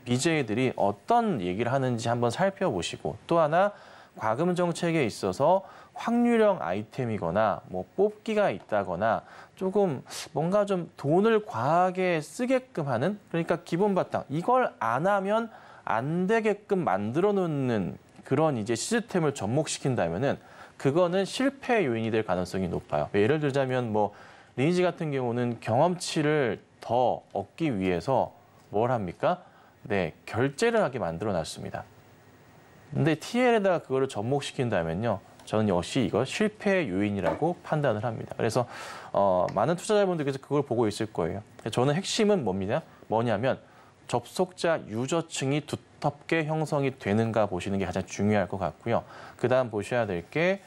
BJ들이 어떤 얘기를 하는지 한번 살펴보시고 또 하나 과금 정책에 있어서 확률형 아이템이거나 뭐 뽑기가 있다거나 조금 뭔가 좀 돈을 과하게 쓰게끔 하는 그러니까 기본 바탕 이걸 안 하면 안 되게끔 만들어 놓는 그런 이제 시스템을 접목시킨다면은 그거는 실패 요인이 될 가능성이 높아요. 예를 들자면 뭐 리니지 같은 경우는 경험치를 더 얻기 위해서 뭘 합니까? 네, 결제를 하게 만들어 놨습니다. 근데 TL에다가 그거를 접목시킨다면요. 저는 역시 이거 실패 요인이라고 판단을 합니다. 그래서 많은 투자자분들께서 그걸 보고 있을 거예요. 저는 핵심은 뭐냐면 접속자 유저층이 두텁게 형성이 되는가 보시는 게 가장 중요할 것 같고요. 그다음 보셔야 될 게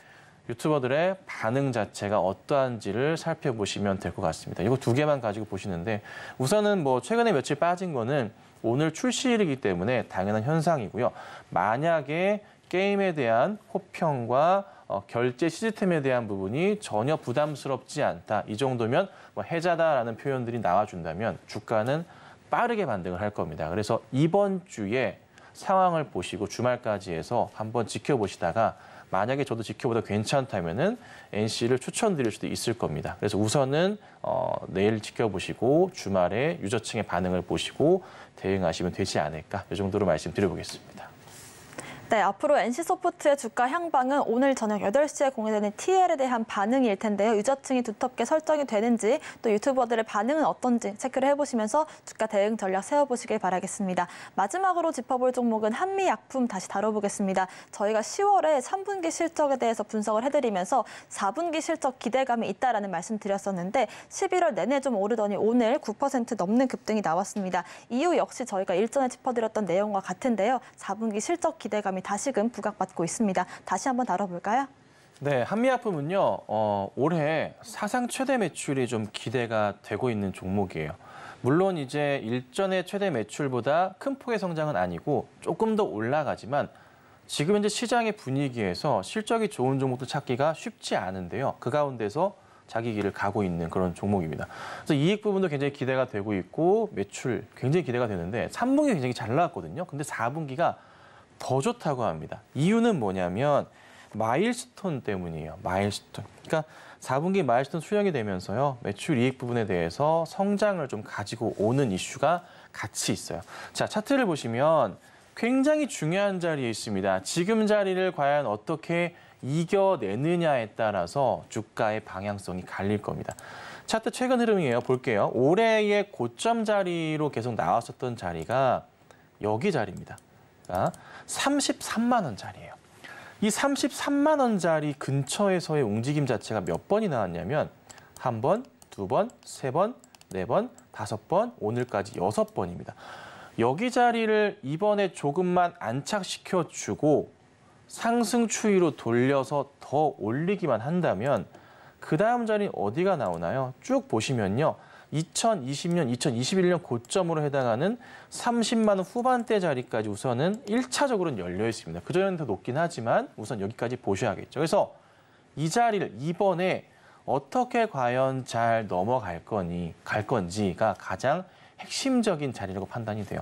유튜버들의 반응 자체가 어떠한지를 살펴보시면 될 것 같습니다. 이거 두 개만 가지고 보시는데 우선은 뭐 최근에 며칠 빠진 거는 오늘 출시일이기 때문에 당연한 현상이고요. 만약에 게임에 대한 호평과 결제 시스템에 대한 부분이 전혀 부담스럽지 않다. 이 정도면 뭐 해자다라는 표현들이 나와준다면 주가는 빠르게 반등을 할 겁니다. 그래서 이번 주에 상황을 보시고 주말까지 해서 한번 지켜보시다가 만약에 저도 지켜보다 괜찮다면은 NC를 추천드릴 수도 있을 겁니다. 그래서 우선은 내일 지켜보시고 주말에 유저층의 반응을 보시고 대응하시면 되지 않을까 이 정도로 말씀드려보겠습니다. 네, 앞으로 NC소프트의 주가 향방은 오늘 저녁 8시에 공개되는 TL에 대한 반응일 텐데요. 유저층이 두텁게 설정이 되는지 또 유튜버들의 반응은 어떤지 체크를 해보시면서 주가 대응 전략 세워보시길 바라겠습니다. 마지막으로 짚어볼 종목은 한미약품 다시 다뤄보겠습니다. 저희가 10월에 3분기 실적에 대해서 분석을 해드리면서 4분기 실적 기대감이 있다라는 말씀 드렸었는데 11월 내내 좀 오르더니 오늘 9% 넘는 급등이 나왔습니다. 이유 역시 저희가 일전에 짚어드렸던 내용과 같은데요. 4분기 실적 기대감이 다시금 부각받고 있습니다. 다시 한번 다뤄볼까요? 네, 한미약품은요. 올해 사상 최대 매출이 좀 기대가 되고 있는 종목이에요. 물론 이제 일전의 최대 매출보다 큰 폭의 성장은 아니고 조금 더 올라가지만 지금 현재 시장의 분위기에서 실적이 좋은 종목도 찾기가 쉽지 않은데요. 그 가운데서 자기 길을 가고 있는 그런 종목입니다. 그래서 이익 부분도 굉장히 기대가 되고 있고 매출 굉장히 기대가 되는데 3분기 굉장히 잘 나왔거든요. 근데 4분기가 더 좋다고 합니다. 이유는 뭐냐면 마일스톤 때문이에요. 마일스톤. 그러니까 4분기 마일스톤 수령이 되면서요. 매출 이익 부분에 대해서 성장을 좀 가지고 오는 이슈가 같이 있어요. 자, 차트를 보시면 굉장히 중요한 자리에 있습니다. 지금 자리를 과연 어떻게 이겨내느냐에 따라서 주가의 방향성이 갈릴 겁니다. 차트 최근 흐름이에요. 볼게요. 올해의 고점 자리로 계속 나왔었던 자리가 여기 자리입니다. 33만 원짜리예요. 이 33만 원짜리 근처에서의 움직임 자체가 몇 번이 나왔냐면 한 번, 두 번, 세 번, 네 번, 다섯 번, 오늘까지 6번입니다. 여기 자리를 이번에 조금만 안착시켜주고 상승 추이로 돌려서 더 올리기만 한다면 그 다음 자리는 어디가 나오나요? 쭉 보시면요. 2020년, 2021년 고점으로 해당하는 30만 원 후반대 자리까지 우선은 1차적으로는 열려 있습니다. 그전에는 더 높긴 하지만 우선 여기까지 보셔야겠죠. 그래서 이 자리를 이번에 어떻게 과연 잘 넘어갈 건지가 가장 핵심적인 자리라고 판단이 돼요.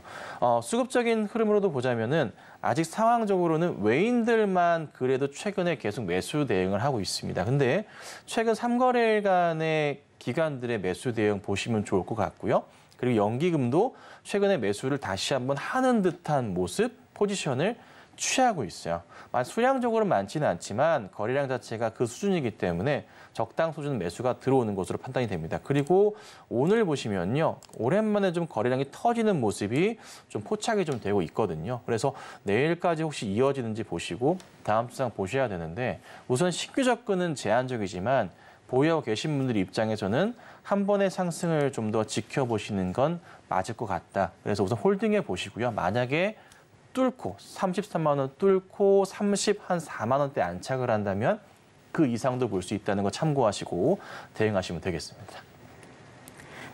수급적인 흐름으로도 보자면은 아직 상황적으로는 외인들만 그래도 최근에 계속 매수 대응을 하고 있습니다. 근데 최근 3거래일간의 기관들의 매수 대응 보시면 좋을 것 같고요. 그리고 연기금도 최근에 매수를 다시 한번 하는 듯한 모습, 포지션을 취하고 있어요. 수량적으로는 많지는 않지만 거래량 자체가 그 수준이기 때문에 적당 수준 매수가 들어오는 것으로 판단이 됩니다. 그리고 오늘 보시면요. 오랜만에 좀 거래량이 터지는 모습이 좀 포착이 좀 되고 있거든요. 그래서 내일까지 혹시 이어지는지 보시고 다음 주상 보셔야 되는데 우선 신규 접근은 제한적이지만 보유하고 계신 분들 입장에서는 한 번의 상승을 좀 더 지켜보시는 건 맞을 것 같다. 그래서 우선 홀딩해 보시고요. 만약에 뚫고 33만 원 뚫고 4만 원대 안착을 한다면 그 이상도 볼 수 있다는 거 참고하시고 대응하시면 되겠습니다.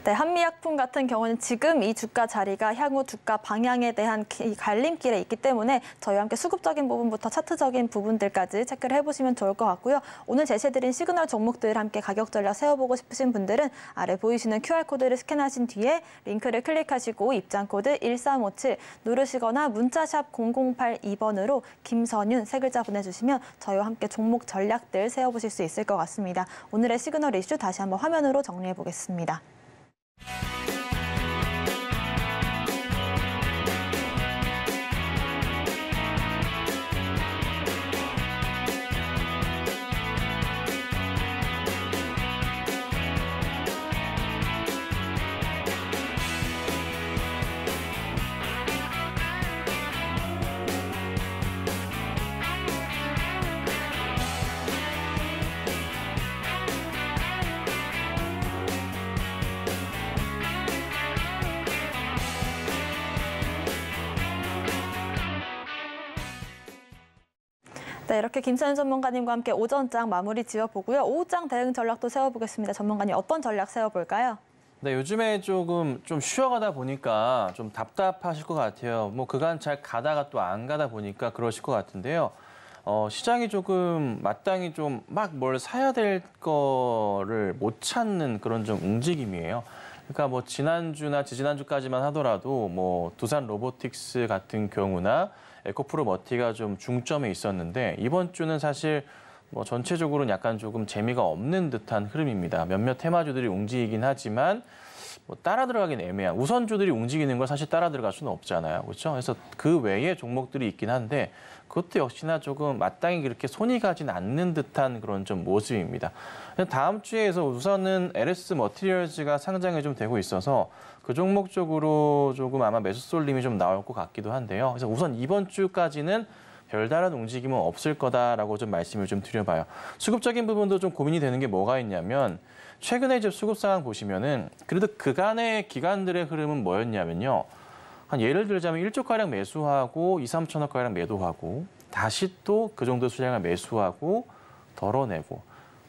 네, 한미약품 같은 경우는 지금 이 주가 자리가 향후 주가 방향에 대한 갈림길에 있기 때문에 저희와 함께 수급적인 부분부터 차트적인 부분들까지 체크를 해보시면 좋을 것 같고요. 오늘 제시해드린 시그널 종목들 함께 가격 전략 세워보고 싶으신 분들은 아래 보이시는 QR코드를 스캔하신 뒤에 링크를 클릭하시고 입장코드 1357 누르시거나 문자샵 0082번으로 김선윤 세 글자 보내주시면 저희와 함께 종목 전략들 세워보실 수 있을 것 같습니다. 오늘의 시그널 이슈 다시 한번 화면으로 정리해보겠습니다. 네, 이렇게 김선윤 전문가님과 함께 오전장 마무리 지어보고요. 오후장 대응 전략도 세워보겠습니다. 전문가님 어떤 전략 세워볼까요? 네, 요즘에 조금 좀 쉬어가다 보니까 좀 답답하실 것 같아요. 뭐 그간 잘 가다가 또 안 가다 보니까 그러실 것 같은데요. 시장이 조금 마땅히 좀 막 뭘 사야 될 거를 못 찾는 그런 좀 움직임이에요. 그러니까 뭐 지난주나 지지난주까지만 하더라도 뭐 두산 로보틱스 같은 경우나 에코프로 머티가 좀 중점에 있었는데 이번 주는 사실 뭐 전체적으로는 약간 조금 재미가 없는 듯한 흐름입니다. 몇몇 테마주들이 움직이긴 하지만 뭐 따라 들어가긴 애매한 우선주들이 움직이는 걸 사실 따라 들어갈 수는 없잖아요. 그렇죠? 그래서 그 외에 종목들이 있긴 한데 그것도 역시나 조금 마땅히 그렇게 손이 가진 않는 듯한 그런 좀 모습입니다. 다음 주에서 우선은 LS 머티리얼즈가 상장이 좀 되고 있어서 그 종목 쪽으로 조금 아마 매수 쏠림이 좀 나올 것 같기도 한데요. 그래서 우선 이번 주까지는 별다른 움직임은 없을 거다라고 좀 말씀을 좀 드려봐요. 수급적인 부분도 좀 고민이 되는 게 뭐가 있냐면 최근에 이제 수급 상황 보시면은 그래도 그간의 기간들의 흐름은 뭐였냐면요. 한 예를 들자면 1조가량 매수하고 2, 3천억가량 매도하고 다시 또 그 정도 수량을 매수하고 덜어내고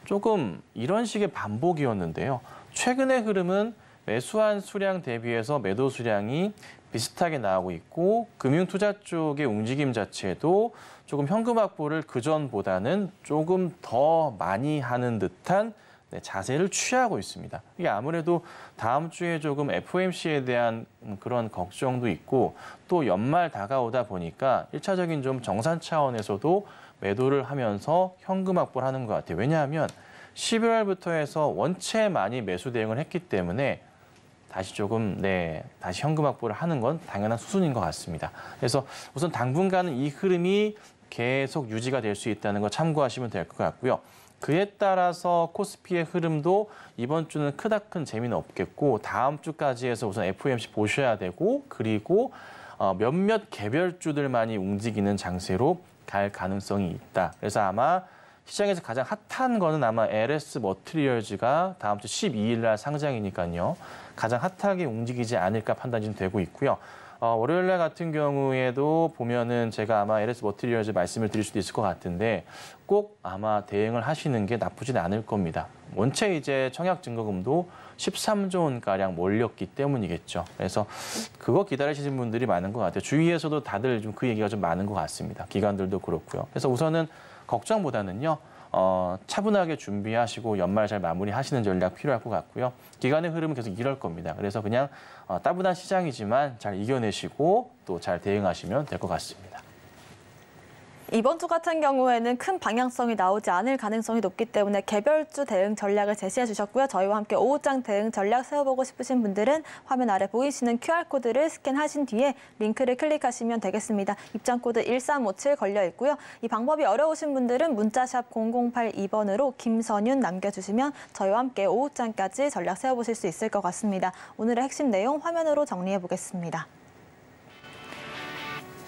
조금 이런 식의 반복이었는데요. 최근의 흐름은 매수한 수량 대비해서 매도 수량이 비슷하게 나오고 있고 금융투자 쪽의 움직임 자체도 조금 현금 확보를 그전보다는 조금 더 많이 하는 듯한 자세를 취하고 있습니다. 이게 아무래도 다음 주에 조금 FOMC에 대한 그런 걱정도 있고 또 연말 다가오다 보니까 1차적인 좀 정산 차원에서도 매도를 하면서 현금 확보를 하는 것 같아요. 왜냐하면 11월부터 해서 원체 많이 매수 대응을 했기 때문에 다시 조금 다시 현금 확보를 하는 건 당연한 수순인 것 같습니다. 그래서 우선 당분간은 이 흐름이 계속 유지가 될 수 있다는 거 참고하시면 될 것 같고요. 그에 따라서 코스피의 흐름도 이번 주는 크다 큰 재미는 없겠고 다음 주까지 해서 우선 FOMC 보셔야 되고 그리고 몇몇 개별주들만이 움직이는 장세로 갈 가능성이 있다. 그래서 아마 시장에서 가장 핫한 거는 아마 LS 머티리얼즈가 다음 주 12일 날 상장이니까요. 가장 핫하게 움직이지 않을까 판단이 좀 되고 있고요. 월요일 날 같은 경우에도 보면은 제가 아마 LS 머티리얼즈 말씀을 드릴 수도 있을 것 같은데 꼭 아마 대응을 하시는 게 나쁘진 않을 겁니다. 원체 이제 청약 증거금도 13조 원가량 몰렸기 때문이겠죠. 그래서 그거 기다리시는 분들이 많은 것 같아요. 주위에서도 다들 좀 그 얘기가 좀 많은 것 같습니다. 기관들도 그렇고요. 그래서 우선은 걱정보다는요. 차분하게 준비하시고 연말 잘 마무리하시는 전략 필요할 것 같고요. 기간의 흐름은 계속 이럴 겁니다. 그래서 그냥 따분한 시장이지만 잘 이겨내시고 또 잘 대응하시면 될 것 같습니다. 이번 주 같은 경우에는 큰 방향성이 나오지 않을 가능성이 높기 때문에 개별주 대응 전략을 제시해 주셨고요. 저희와 함께 오후장 대응 전략 세워보고 싶으신 분들은 화면 아래 보이시는 QR코드를 스캔하신 뒤에 링크를 클릭하시면 되겠습니다. 입장코드 1357 걸려 있고요. 이 방법이 어려우신 분들은 문자샵 0082번으로 김선윤 남겨주시면 저희와 함께 오후장까지 전략 세워보실 수 있을 것 같습니다. 오늘의 핵심 내용 화면으로 정리해 보겠습니다.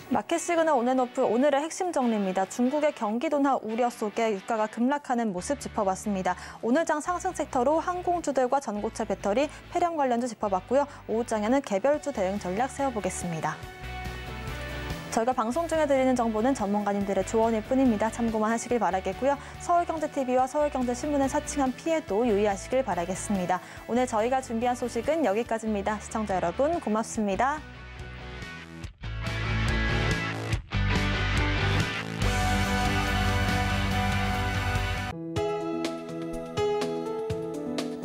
마켓 시그널 온앤오프 오늘의 핵심 정리입니다. 중국의 경기 둔화 우려 속에 유가가 급락하는 모습 짚어봤습니다. 오늘장 상승 섹터로 항공주들과 전고체 배터리, 폐렴 관련주 짚어봤고요. 오후장에는 개별주 대응 전략 세워보겠습니다. 저희가 방송 중에 드리는 정보는 전문가님들의 조언일 뿐입니다. 참고만 하시길 바라겠고요. 서울경제TV와 서울경제신문을 사칭한 피해도 유의하시길 바라겠습니다. 오늘 저희가 준비한 소식은 여기까지입니다. 시청자 여러분 고맙습니다.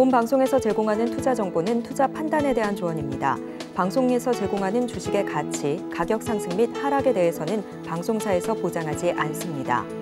본 방송에서 제공하는 투자 정보는 투자 판단에 대한 조언입니다. 방송에서 제공하는 주식의 가치, 가격 상승 및 하락에 대해서는 방송사에서 보장하지 않습니다.